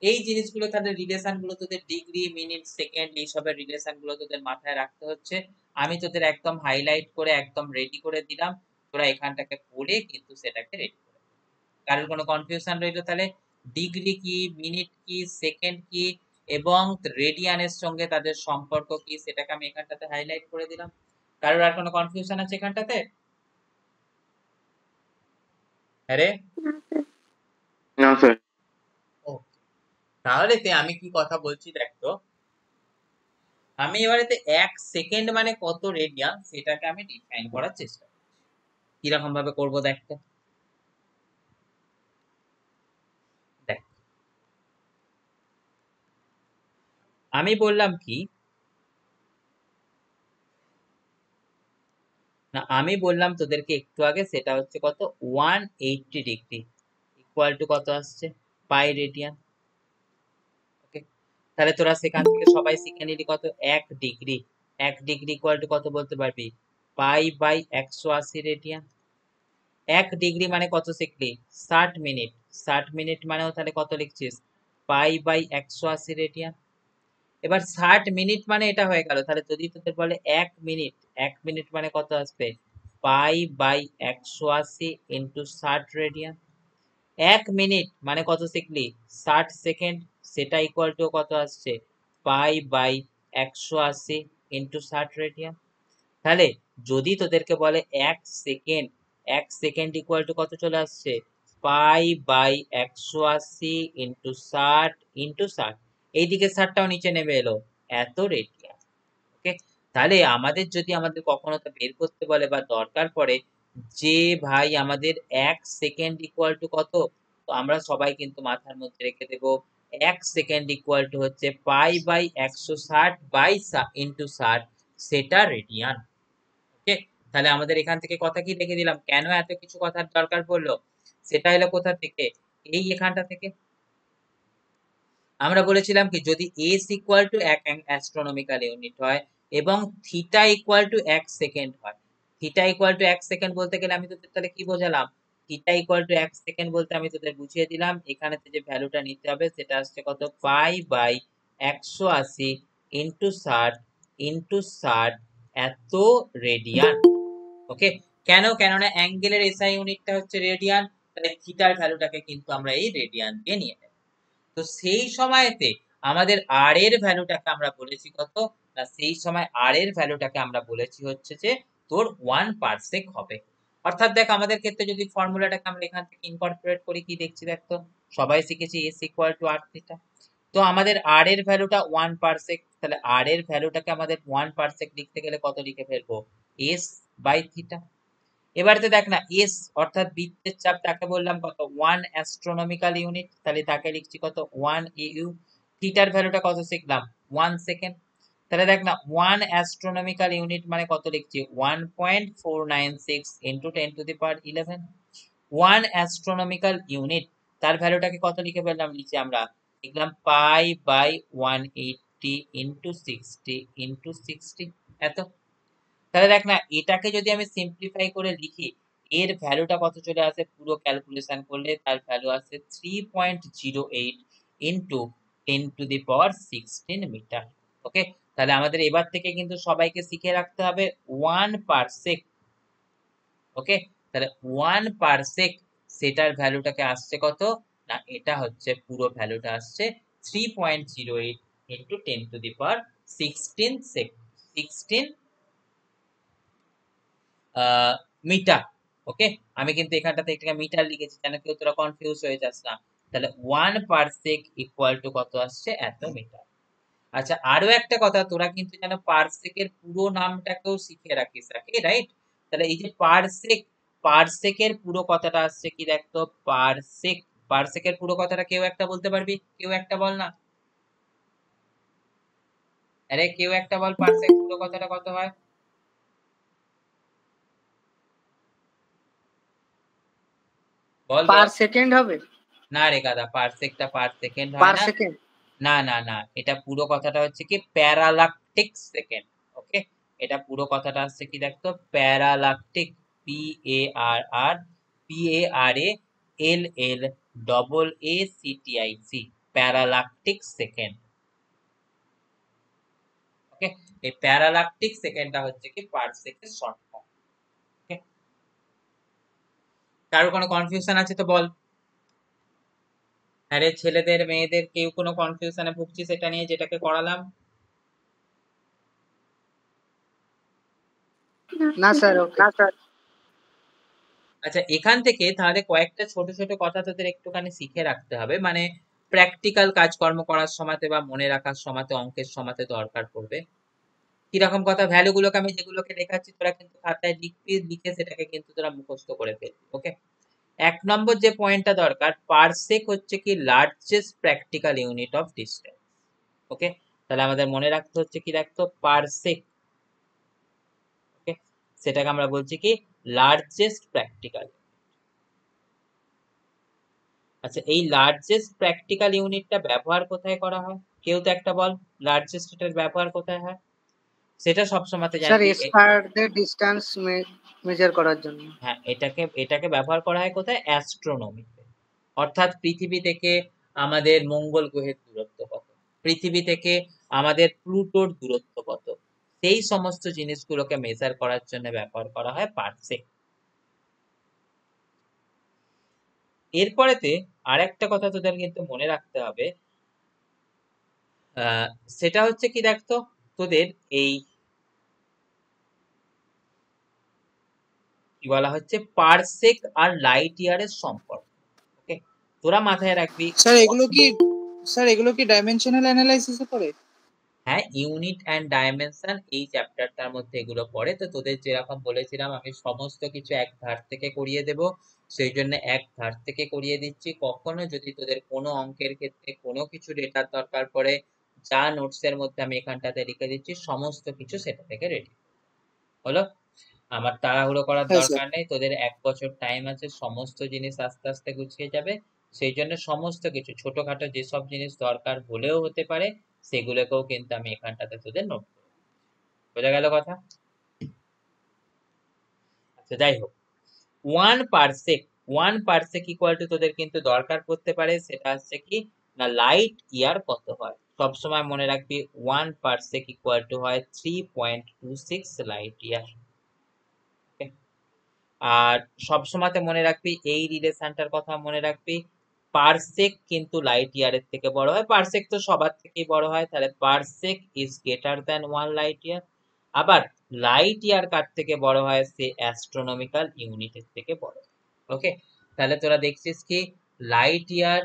এই জিনিসগুলো তাদের রিলেশন গুলো তোদের ডিগ্রি মিনিট সেকেন্ড এইসবের রিলেশন গুলো তোদের মাথায় রাখতে হচ্ছে। আমি তোদের একদম হাইলাইট করে একদম রেডি করে দিলাম, তোরা এখানটাকে পড়ে কিন্তু সেটাকে রেডি করে। কারোর কোনো কনফিউশন রইলো তাহলে ডিগ্রি কি, মিনিট কি, সেকেন্ড কি এবং রেডিয়ানের সঙ্গে তাদের সম্পর্ক কি সেটাকে আমি এখানটাতে হাইলাইট করে দিলাম। কারোর আর কোনো কনফিউশন আছে এখানটাতে? আরে না স্যার। তাহলে আমি কি কথা বলছি দেখতো, আমি এবারেতে 1 সেকেন্ড মানে কত রেডিয়ান সেটাকে আমি ডিফাইন করার চেষ্টা করছি। কিরকম ভাবে করবো দেখতো। দেখ আমি বললাম কি না, আমি বললাম তোদেরকে একটু আগে সেটা হচ্ছে কত 180 ডিগ্রি ইকুয়াল টু কত আসছে পাই রেডিয়ান। ওকে, তাহলে তোরা সেখান থেকে সবাই শিখে নিলি কত 1 ডিগ্রি, 1 ডিগ্রি ইকুয়াল টু কত বলতে পারবি পাই বাই 180 রেডিয়ান। 1 ডিগ্রি মানে কত শিখলি 60 মিনিট, 60 মিনিট মানেও তাহলে কত লিখছিস পাই বাই 180 রেডিয়ান। এবার 60 মিনিট মানে এটা হয়ে গেল, তাহলে যদি তোদের বলে 1 মিনিট, 1 মিনিট মানে কত আসবে pi by 180 into 60 radian. 1 minute মানে কত শিখলি 60 সেকেন্ড, সেটা ইকুয়াল টু কত আসছে পাই বাই 180 ইন্টু 60 রেডিয়ান। তাহলে যদি তোদেরকে বলে 1 সেকেন্ড, 1 সেকেন্ড ইকুয়াল টু কত চলে আসছে পাই বাই 180 ইন্টু 60 ইন্টু 60, এইদিকে 60টাও নিচে নেমে এলো, এত রেডিয়ান। ওকে, তাহলে আমাদের যদি আমাদের কখনো তা বের করতে বলে বা দরকার পড়ে যে ভাই আমাদের 1 সেকেন্ড ইকুয়াল টু কত, তো আমরা সবাই কিন্তু মাথার মধ্যে রেখে দেব 1 সেকেন্ড ইকুয়াল টু হচ্ছে পাই বাই 160 বাই ইন্টু 60, সেটা রেডিয়ান। ওকে, তাহলে আমাদের এখান থেকে কথা কি লিখে দিলাম, কেন এত কিছু কথার দরকার পড়লো সেটা হলো কোথা থেকে, এই এখানটা থেকে আমরা বলেছিলাম কি যদি s equal to 1 astronomical unit হয় এবং থিটা ইকুয়াল টু 1 সেকেন্ড হয়। থিটা ইকুয়াল টু 1 সেকেন্ড বলতে গেলে আমি তোদের তাহলে কি বোঝালাম, থিটা ইকুয়াল টু 1 সেকেন্ড বলতে আমি তোদের বুঝিয়ে দিলাম এখানেতে যে ভ্যালুটা নিতে হবে সেটা আসছে কত পাই বাই 180 ইন্টু 60 ইন্টু 60 এত রেডিয়ান। ওকে, কেন, কেননা অ্যাঙ্গেলের এসআই ইউনিটটা হচ্ছে রেডিয়ান, তাহলে থিটার ভ্যালুটাকে কিন্তু আমরা এই রেডিয়ান দিয়ে নিয়ে নেব। তো সেই সময়তে আমাদের আর এর ভ্যালুটাকে আমরা বলেছি কত না, সেই সময় আর এর ভ্যালুটাকে আমরা বলেছি হচ্ছে যে তোর 1 পারসেক হবে। অর্থাৎ দেখ আমাদের ক্ষেত্রে যদি ফর্মুলাটাকে আমরা এখান থেকে ইনকর্পোরেট করি কি দেখছি দেখ, তো সবাই শিখেছি s equal to r theta, তো আমাদের আর এর ভ্যালুটা 1 পারসেক, তাহলে আর এর ভ্যালুটাকে আমাদের 1 পারসেক লিখতে গেলে কত লিখে ফেলবো s বাই থিটা। এবারে দেখ না এস অর্থাৎ বৃত্তের চাপ তাকে বললাম কত 1 অ্যাস্ট্রোনমিক্যাল ইউনিট, তাহলে তাকে লিখছি কত 1 ইউ। থিটার ভ্যালুটা কত শিখলাম 1 সেকেন্ড, তাহলে দেখ না 1 অ্যাস্ট্রোনমিক্যাল ইউনিট মানে কত লিখছি 1.496 into 10 to the power 11। 1 astronomical unit তার ভ্যালুটাকে কত লিখে ফেললাম নিচে আমরা লিখলাম পাই বাই 180 ইন্টু 60 ইন্টু 60 এত। তাহলে দেখ না এটাকে যদি আমি সিম্পলিফাই করে লিখি এর ভ্যালুটা কত চলে আসে পুরো ক্যালকুলেশন করলে তার ভ্যালু আসে 3.08 into 10 to the power 16 metre. Okay, তাহলে আমাদের এবার থেকে কিন্তু সবাইকে শিখে রাখতে হবে 1 পারসেক। ওকে, তাহলে 1 পারসেক সেটার ভ্যালুটাকে আসছে কত না, এটা হচ্ছে পুরো ভ্যালুটা আসছে 3.08 into 10 to the power 16 metre. Okay, আমি কিন্তু এখানটাতে একটা মিটার লিখেছি যেন কেউ তোরা কনফিউজ হয়ে যাস না। তাহলে 1 পারসেক ইকুয়াল টু কত আসছে এত মিটার। আচ্ছা আরো একটা কথা, তোরা কিন্তু যেন পারসেকের পুরো নামটাকেও শিখে রাখিস, রাখি রাইট। তাহলে এই যে পারসেক, পারসেকের পুরো কথাটা আসছে কি দেখতো, পারসেক। পারসেকের পুরো কথাটা কেউ একটা বলতে পারবি? কেউ একটা বল না, আরে কেউ একটা বল, পারসেক পুরো কথাটা কত হয়? বল পার বল। সেকেন্ড হবে, না রে গাদা, পারসেকটা পার সেকেন্ড পার হয় না। সেকেন্ড। না না না, এটা পুরো কথাটা হচ্ছে কি প্যারালাকটিক সেকেন্ড। ওকে, এটা পুরো কথাটা আসছে কি দেখতো, প্যারালাকটিক, PARALLACTIC, প্যারালাকটিক সেকেন্ড। ওকে, এই প্যারালাকটিক সেকেন্ডটা হচ্ছে কি পারসেকের শর্ট ফর্ম। ওকে, কারো কোনো কনফিউশন আছে তো বল। আরে ছেলেদের মেয়েদের কেউ কোনো কনফিউশনে ভুগছিস এটা নিয়ে, যেটাকে করালাম? না স্যার, ওকে। আচ্ছা, এখান থেকে তাহলে কয়েকটা ছোট ছোট কথা তোদের একটুখানি শিখে রাখতে হবে, মানে প্র্যাকটিক্যাল কাজকর্ম করার সময়তে বা মনে রাখার সময়তে, অঙ্কের সময়তে দরকার পড়বে। কিরকম কথা, ভ্যালু গুলোকে আমি যেগুলোকে দেখাচ্ছি তোরা কিন্তু খাতায় লিখবি, লিখে সেটাকে কিন্তু তোরা মুখস্থ করে ফেলবি। ওকে, 1 নম্বর যে পয়েন্টটা দরকার, পারসেক হচ্ছে কি largest practical unit of distance. Okay, তাহলে আমাদের মনে রাখতে হচ্ছে কি দেখতো, পারসেক। ওকে, সেটাকে আমরা বলছি কি লার্জেস্ট প্র্যাকটিক্যাল। আচ্ছা, এই লার্জেস্ট প্র্যাকটিক্যাল ইউনিটটা ব্যবহার কোথায় করা হয়? কেউ তো একটা বল, লার্জেস্ট এটার ব্যবহার কোথায় হয়? সেটা সবসময় স্যার জানবি। এক্সপার্টদের ডিস্টেন্স মেজার করার জন্য। হ্যাঁ, এটাকে ব্যবহার করা হয় কোথায়? অ্যাস্ট্রোনমিতে। অর্থাৎ পৃথিবী থেকে আমাদের মঙ্গল গ্রহের দূরত্ব কত, পৃথিবী থেকে আমাদের প্লুটোর দূরত্ব কত, সেই সমস্ত জিনিসগুলোকে মেজার করার জন্য ব্যবহার করা হয় পারসেক। এরপরেতে আরেকটা কথা তোদের কিন্তু মনে রাখতে হবে, সেটা হচ্ছে কি দেখতো, তোদের এই কি বলা হচ্ছে, পারসেক আর লাইট ইয়ারের সম্পর্ক। ওকে, তোরা মাথায় রাখবি। স্যার এগুলো কি ডাইমেনশনাল অ্যানালাইসিসে পড়ে? হ্যাঁ, ইউনিট অ্যান্ড ডাইমেনশন এই চ্যাপ্টারটার মধ্যে এগুলো পড়ে। তো তোদের যেরকম বলেছিলাম আমি সমস্ত কিছু এক ধার থেকে করিয়ে দেব, সেই জন্য এক ধার থেকে করিয়ে দিচ্ছি। কখনো যদি তোদের কোনো অঙ্কের ক্ষেত্রে কোনো কিছু ডেটার দরকার পড়ে, যা নোটস এর মধ্যে আমি এখানটাতে লিখে দিচ্ছি সমস্ত কিছু সেটা থেকে রেডি হলো। আমার তাড়াহুড়ো করার হ্যাঁ স্যার। দরকার নেই, তোদের 1 বছর টাইম আছে, সমস্ত জিনিস আস্তে আস্তে গুছিয়ে যাবে। সেই জন্য সমস্ত কিছু ছোটখাটো যেসব জিনিস দরকার হলেও হতে পারে, সেগুলোকেও কিন্তু আমি এখানটাতে তোদের নোট করে দিচ্ছি। বোঝা গেল কথা? আচ্ছা, যাই হোক, 1 পারসেক ইকুয়াল টু তোদের কিন্তু দরকার পড়তে পারে, সেটা হচ্ছে কি না, লাইট ইয়ার কত হয়। সবসময় মনে রাখবি 1 পারসেক ইকুয়াল টু হয় 3.26 লাইট ইয়ার। আর সবসময়তে মনে রাখবি এই রিলেশনটার কথা মনে রাখবি, পারসেক কিন্তু লাইট ইয়ারের থেকে বড় হয়। পারসেক তো সবার থেকেই বড় হয়, তাহলে parsec is greater than 1 light ইয়ার। আবার লাইট ইয়ার কার থেকে বড় হয়? সে অ্যাস্ট্রোনমিক্যাল ইউনিটের থেকে বড়। ওকে, তাহলে তোরা দেখছিস কি, লাইট ইয়ার,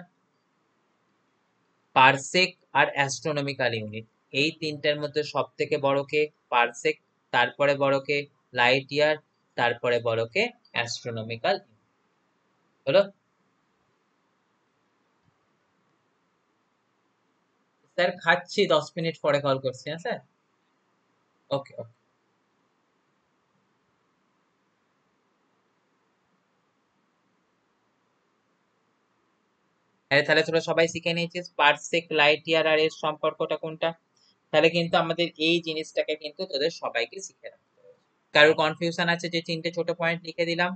পারসেক আর অ্যাস্ট্রোনমিক্যাল ইউনিট, এই তিনটার মধ্যে সব থেকে বড় কে? পারসেক। তারপরে বড় কে? Light year. তারপরে বড় কে? অ্যাস্ট্রোনমিক্যাল। হলো? স্যার খাচ্ছি, 10 মিনিট পরে কল করছি। হ্যাঁ স্যার, ওকে ওকে। আরে তাহলে তোরা সবাই শিখে নিয়েছিস পারসেক, লাইট ইয়ার আর এর সম্পর্কটা কোনটা। তাহলে কিন্তু আমাদের এই জিনিসটাকে কিন্তু তোদের সবাইকে শিখে রাখতে হবে। কারোর কনফিউশন আছে যে 3টে ছোট পয়েন্ট লিখে দিলাম?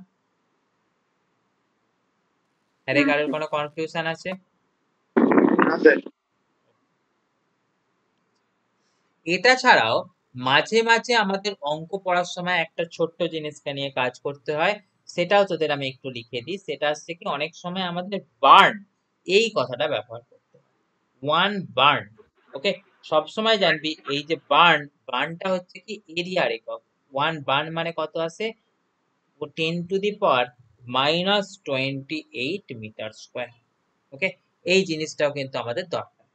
আরে কারোর কোনো কনফিউশন আছে? এটা ছাড়াও মাঝে মাঝে আমাদের অঙ্ক পড়ার সময় একটা ছোট্ট জিনিসকে নিয়ে কাজ করতে হয়, সেটাও তোদের আমি একটু লিখে দিই। সেটা হচ্ছে কি, অনেক সময় আমাদের বার্ন, এই কথাটা ব্যবহার করতে হয়। 1 বার্ন। ওকে, সবসময় জানবি এই যে বার্নটা হচ্ছে কি এরিয়ার একক। 1 বার্ন মানে কত আসে? 10 to the power -28 metre square. Okay, এই জিনিসটাও কিন্তু আমাদের দরকার।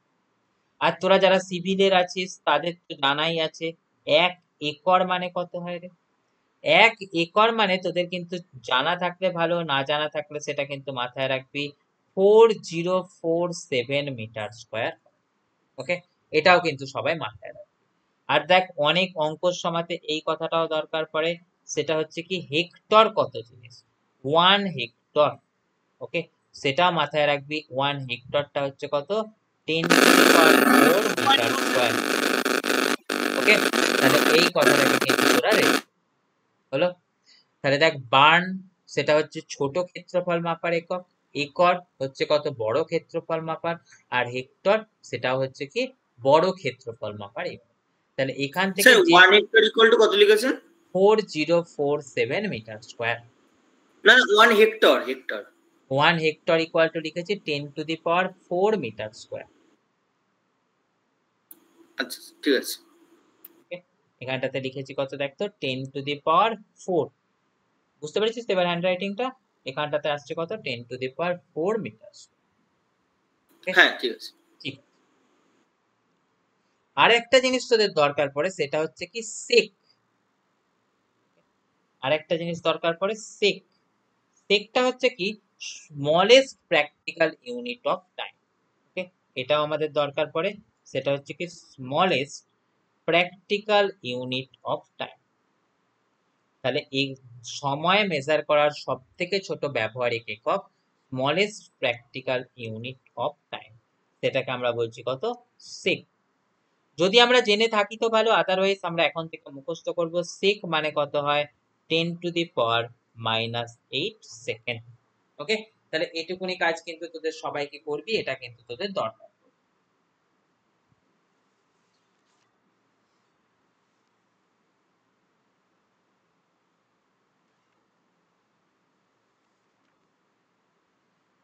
আর তোরা যারা সিভিলের আছিস তাদের তো জানাই আছে 1 একর মানে কত হয় রে? এক একর মানে তোদের কিন্তু জানা থাকলে ভালো, না জানা থাকলে সেটা কিন্তু মাথায় রাখবি 4047 মিটার স্কোয়ার। ওকে, এটাও কিন্তু সবাই মাথায় রাখবে। আর দেখ অনেক অঙ্কর সময়তে এই কথাটাও দরকার পড়ে, সেটা হচ্ছে কি হেক্টর কত জিনিস, 1 হেক্টর। ওকে, সেটা মাথায় রাখবি, 1 হেক্টরটা হচ্ছে কত, 10⁴ মিটার স্কোয়ার। ওকে, তাহলে এই কথাটাকে কিন্তু তোরা রেখে হলো। তাহলে দেখ বার্ন সেটা হচ্ছে ছোট ক্ষেত্রফল মাপার একক, একর হচ্ছে কত বড় ক্ষেত্রফল মাপার, আর হেক্টর সেটাও হচ্ছে কি বড় ক্ষেত্রফল মাপার একক। তাহলে এখান থেকে স্যার 1 হেক্টর ইকুয়াল টু কত লিখেছেন? 4047 মিটার স্কোয়ার। না 1 hectare, hectare 1 hectare equal to লিখেছি 10⁴ মিটার স্কোয়ার। আচ্ছা ঠিক আছে। এখানটাতে লিখেছি কত দেখতো, 10⁴। বুঝতে পেরেছিস এবার হ্যান্ড রাইটিংটা? এখানটাতে আসছে কত, 10⁴ মিটার। হ্যাঁ ঠিক আছে। ঠিক। আর একটা জিনিস তোদের দরকার পড়ে সেটা হচ্ছে কি সেক। আর একটা জিনিস দরকার পড়ে সেক। সেকটা হচ্ছে কি smallest practical unit of time. Okay, এটাও আমাদের দরকার পড়ে, সেটা হচ্ছে কি smallest practical unit of time. তাহলে এই সময় মেজার করার সব থেকে ছোট ব্যবহারিক একক smallest practical unit of time, সেটাকে আমরা বলছি কত, সেক। যদি আমরা জেনে থাকি তো ভালো, আদারওয়াইজ আমরা এখন থেকে মুখস্থ করব। সেক মানে কত হয়, 10⁻⁻8 সেকেন্ড। ওকে, তাহলে এটুকুনি কাজ কিন্তু তোদের সবাইকে করবি, এটা কিন্তু তোদের দরকার।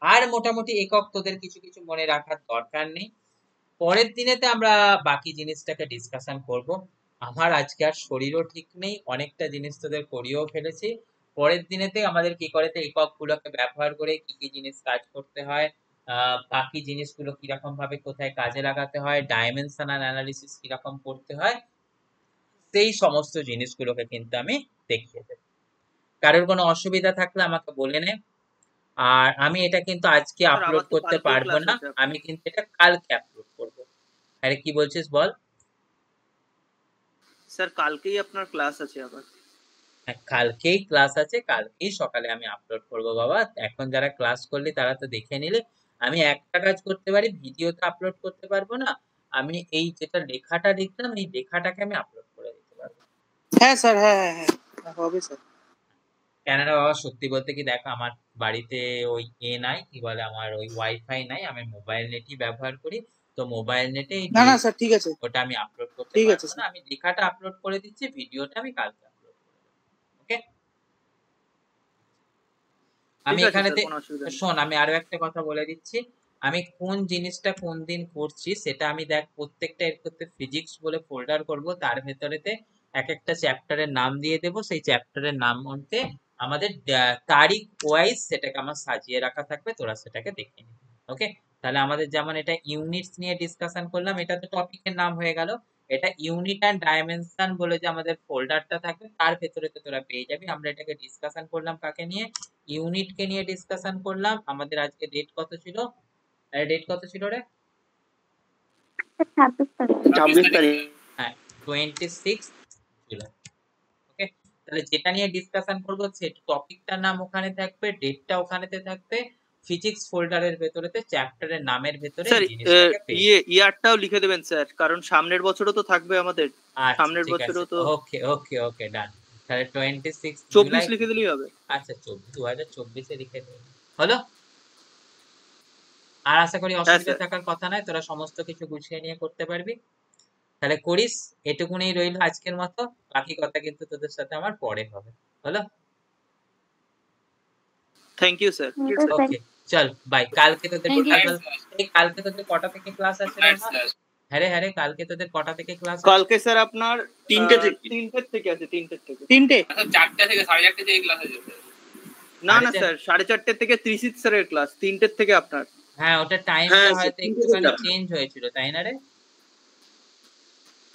আর মোটামুটি একক তোদের কিছু কিছু মনে রাখার দরকার নেই। পরের দিনেতে আমরা বাকি জিনিসটাকে ডিসকাশন করব। আমার আজকে আর শরীরও ঠিক নেই, অনেকটা জিনিস তোদের করিয়েও ফেলেছি। পরের দিনেতে আমাদের কি করে একক গুলোকে ব্যবহার করে কি কি জিনিস কাজ করতে হয়, বাকি জিনিসগুলো কিরকম ভাবে কোথায় কাজে লাগাতে হয়, ডাইমেনশনাল অ্যানালিসিস কিরকম করতে হয়, সেই সমস্ত জিনিসগুলোকে কিন্তু আমি দেখিয়ে দেব। কারোর কোনো অসুবিধা থাকলে আমাকে বলে নে। আর আমি এটা কিন্তু আজকে আপলোড করতে পারবো না, আমি কিন্তু এটা কালকে আপলোড করব। আরে কি বলছিস বল? স্যার কালকেই আপনার ক্লাস আছে আবার? হ্যাঁ, কালকেই ক্লাস আছে, কালকেই সকালে আমি আপলোড করব বাবা। এখন যারা ক্লাস করলি তারা তো দেখে নিলে। আমি একটা কাজ করতে পারি, ভিডিওতে আপলোড করতে পারবো না, আমি এই যেটা লেখাটা লিখলাম এই লেখাটাকে আমি আপলোড করে দিতে পারবো। হ্যাঁ স্যার, হ্যাঁ হ্যাঁ হ্যাঁ হবে স্যার। কেননা বাবা সত্যি বলতে কি দেখো, আমার বাড়িতে ওই নাই, কি বলে, আমার ওই ওয়াইফাই নাই, আমি মোবাইল নেটই ব্যবহার করি। তো মোবাইল নেটে না না স্যার ঠিক আছে, ওটা আমি আপলোড করতে ঠিক আছে পারবো না। আমি লেখাটা আপলোড করে দিচ্ছি, ভিডিওটা আমি কালকে আপলোড করে দেবো। ওকে, আমি এখানেতে শোন, আমি আরো একটা কথা বলে দিচ্ছি, আমি কোন জিনিসটা কোন দিন করছি সেটা আমি দেখ প্রত্যেকটা এর করতে ফিজিক্স বলে ফোল্ডার করব, তার ভেতরেতে এক একটা চ্যাপ্টারের নাম দিয়ে দেব, সেই চ্যাপ্টারের নাম মধ্যে আমাদের তারিখ ওয়াইজ সেটাকে আমার সাজিয়ে রাখা থাকবে, তোরা সেটাকে দেখে নিবি। ওকে, তাহলে আমাদের যেমন এটা ইউনিটস নিয়ে ডিসকাশন করলাম, এটা তো টপিকের নাম হয়ে গেল। এটা ইউনিট অ্যান্ড ডাইমেনশন বলে যে আমাদের ফোল্ডারটা থাকবে, তার ভেতরে তো তোরা পেয়ে যাবি। আমরা এটাকে ডিসকাশন করলাম কাকে নিয়ে, ইউনিটকে নিয়ে ডিসকাশন করলাম। আমাদের আজকে ডেট কত ছিল, ডেট কত ছিল রে? 26 তারিখ। হ্যাঁ, 26 জুলাই। ওকে, তাহলে যেটা নিয়ে ডিসকাশন করব সেই টপিকটার নাম ওখানে থাকবে, ডেটটা ওখানেতে থাকবে, ফিজিক্স ফোল্ডারের ভেতরেতে চ্যাপ্টারের নামের ভেতরে স্যার জিনিসটাকে পেয়ে যাবে। ইয়ারটাও লিখে দেবেন স্যার, কারণ সামনের বছরও তো থাকবে আমাদের। আচ্ছা সামনের ঠিক আছে, বছরও তো ওকে ওকে ওকে ডান। তাহলে 26 জুলাই 24 লিখে দিলেই হবে। আচ্ছা 2024 এ লিখে দেব, হলো? আর আশা করি অসুবিধা থাকার কথা নয়, তোরা সমস্ত কিছু গুছিয়ে নিয়ে করতে পারবি। তাহলে করিস, এটুকুনি রইল আজকের মতো, বাকি কথা কিন্তু তোদের সাথে আমার পরে হবে, হলো? Thank you sir. ওকে চল বাই। কালকে তোদের কালকে তোদের কটা থেকে ক্লাস আছে রে? হ্যাঁ রে কালকে তোদের কটা থেকে ক্লাস? কালকে স্যার আপনার 3টে থেকে আছে। 3টে 4টা থেকে 4:30 থেকে ক্লাস আছে। না না স্যার 4:30 থেকে ত্রিশিত স্যারের ক্লাস, 3টে থেকে আপনার। হ্যাঁ, ওটা টাইমটা হয়তো একটুখানি চেঞ্জ হয়েছিল, তাই না রে?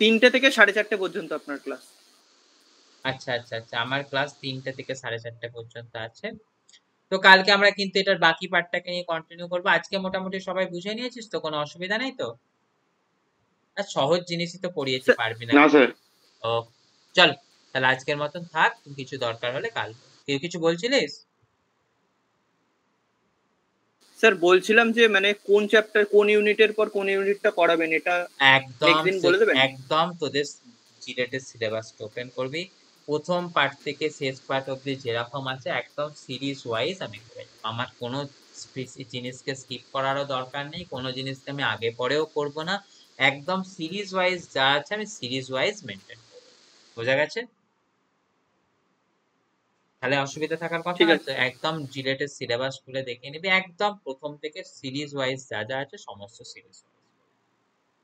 3টে থেকে 4:30 পর্যন্ত আপনার ক্লাস। আচ্ছা আচ্ছা আচ্ছা, আমার ক্লাস 3টে থেকে 4:30 পর্যন্ত আছে। তো কালকে আমরা কিন্তু এটার বাকি পার্টটাকে নিয়ে কন্টিনিউ করবো। আজকে মোটামুটি সবাই বুঝে নিয়েছিস তো, কোনো অসুবিধা নেই তো? আর সহজ জিনিসই তো পড়িয়েছি, পারবি না? না স্যার। ও চল, তাহলে আজকের মতন থাক, কিছু দরকার হলে কাল। কেউ কিছু বলছিলিস? স্যার বলছিলাম যে মানে কোন চ্যাপ্টার কোন ইউনিটের পর কোন ইউনিটটা করাবেন, এটা একদম নেক্সট দিন বলে দেবেন? একদম তোদের জিলেটের সিলেবাসটা ওপেন করবি, প্রথম পার্ট থেকে শেষ পার্ট অব্দি যেরকম আছে একদম সিরিজ ওয়াইজ আমি করে যাবো। আমার কোনো জিনিসকে স্কিপ করারও দরকার নেই, কোনো জিনিসকে আমি আগে পরেও করব না, একদম সিরিজ ওয়াইজ যা আছে আমি সিরিজ ওয়াইজ মেনটেন করবো। বোঝা গেছে? তাহলে অসুবিধা থাকার কথা ঠিক না আছে। তো, একদম জিলেটের সিলেবাস খুলে দেখে নিবি, একদম প্রথম থেকে সিরিজ ওয়াইজ যা যা আছে সমস্ত সিরিজ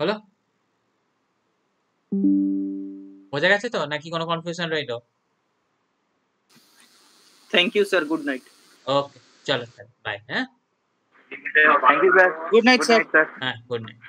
হলো। বোঝা গেছে তো, নাকি কোনো কনফিউশন রইলো? Thank you sir, good night. Okay চলো স্যার, বাই। হ্যাঁ thank you sir, good night sir. হ্যাঁ, গুড নাইট।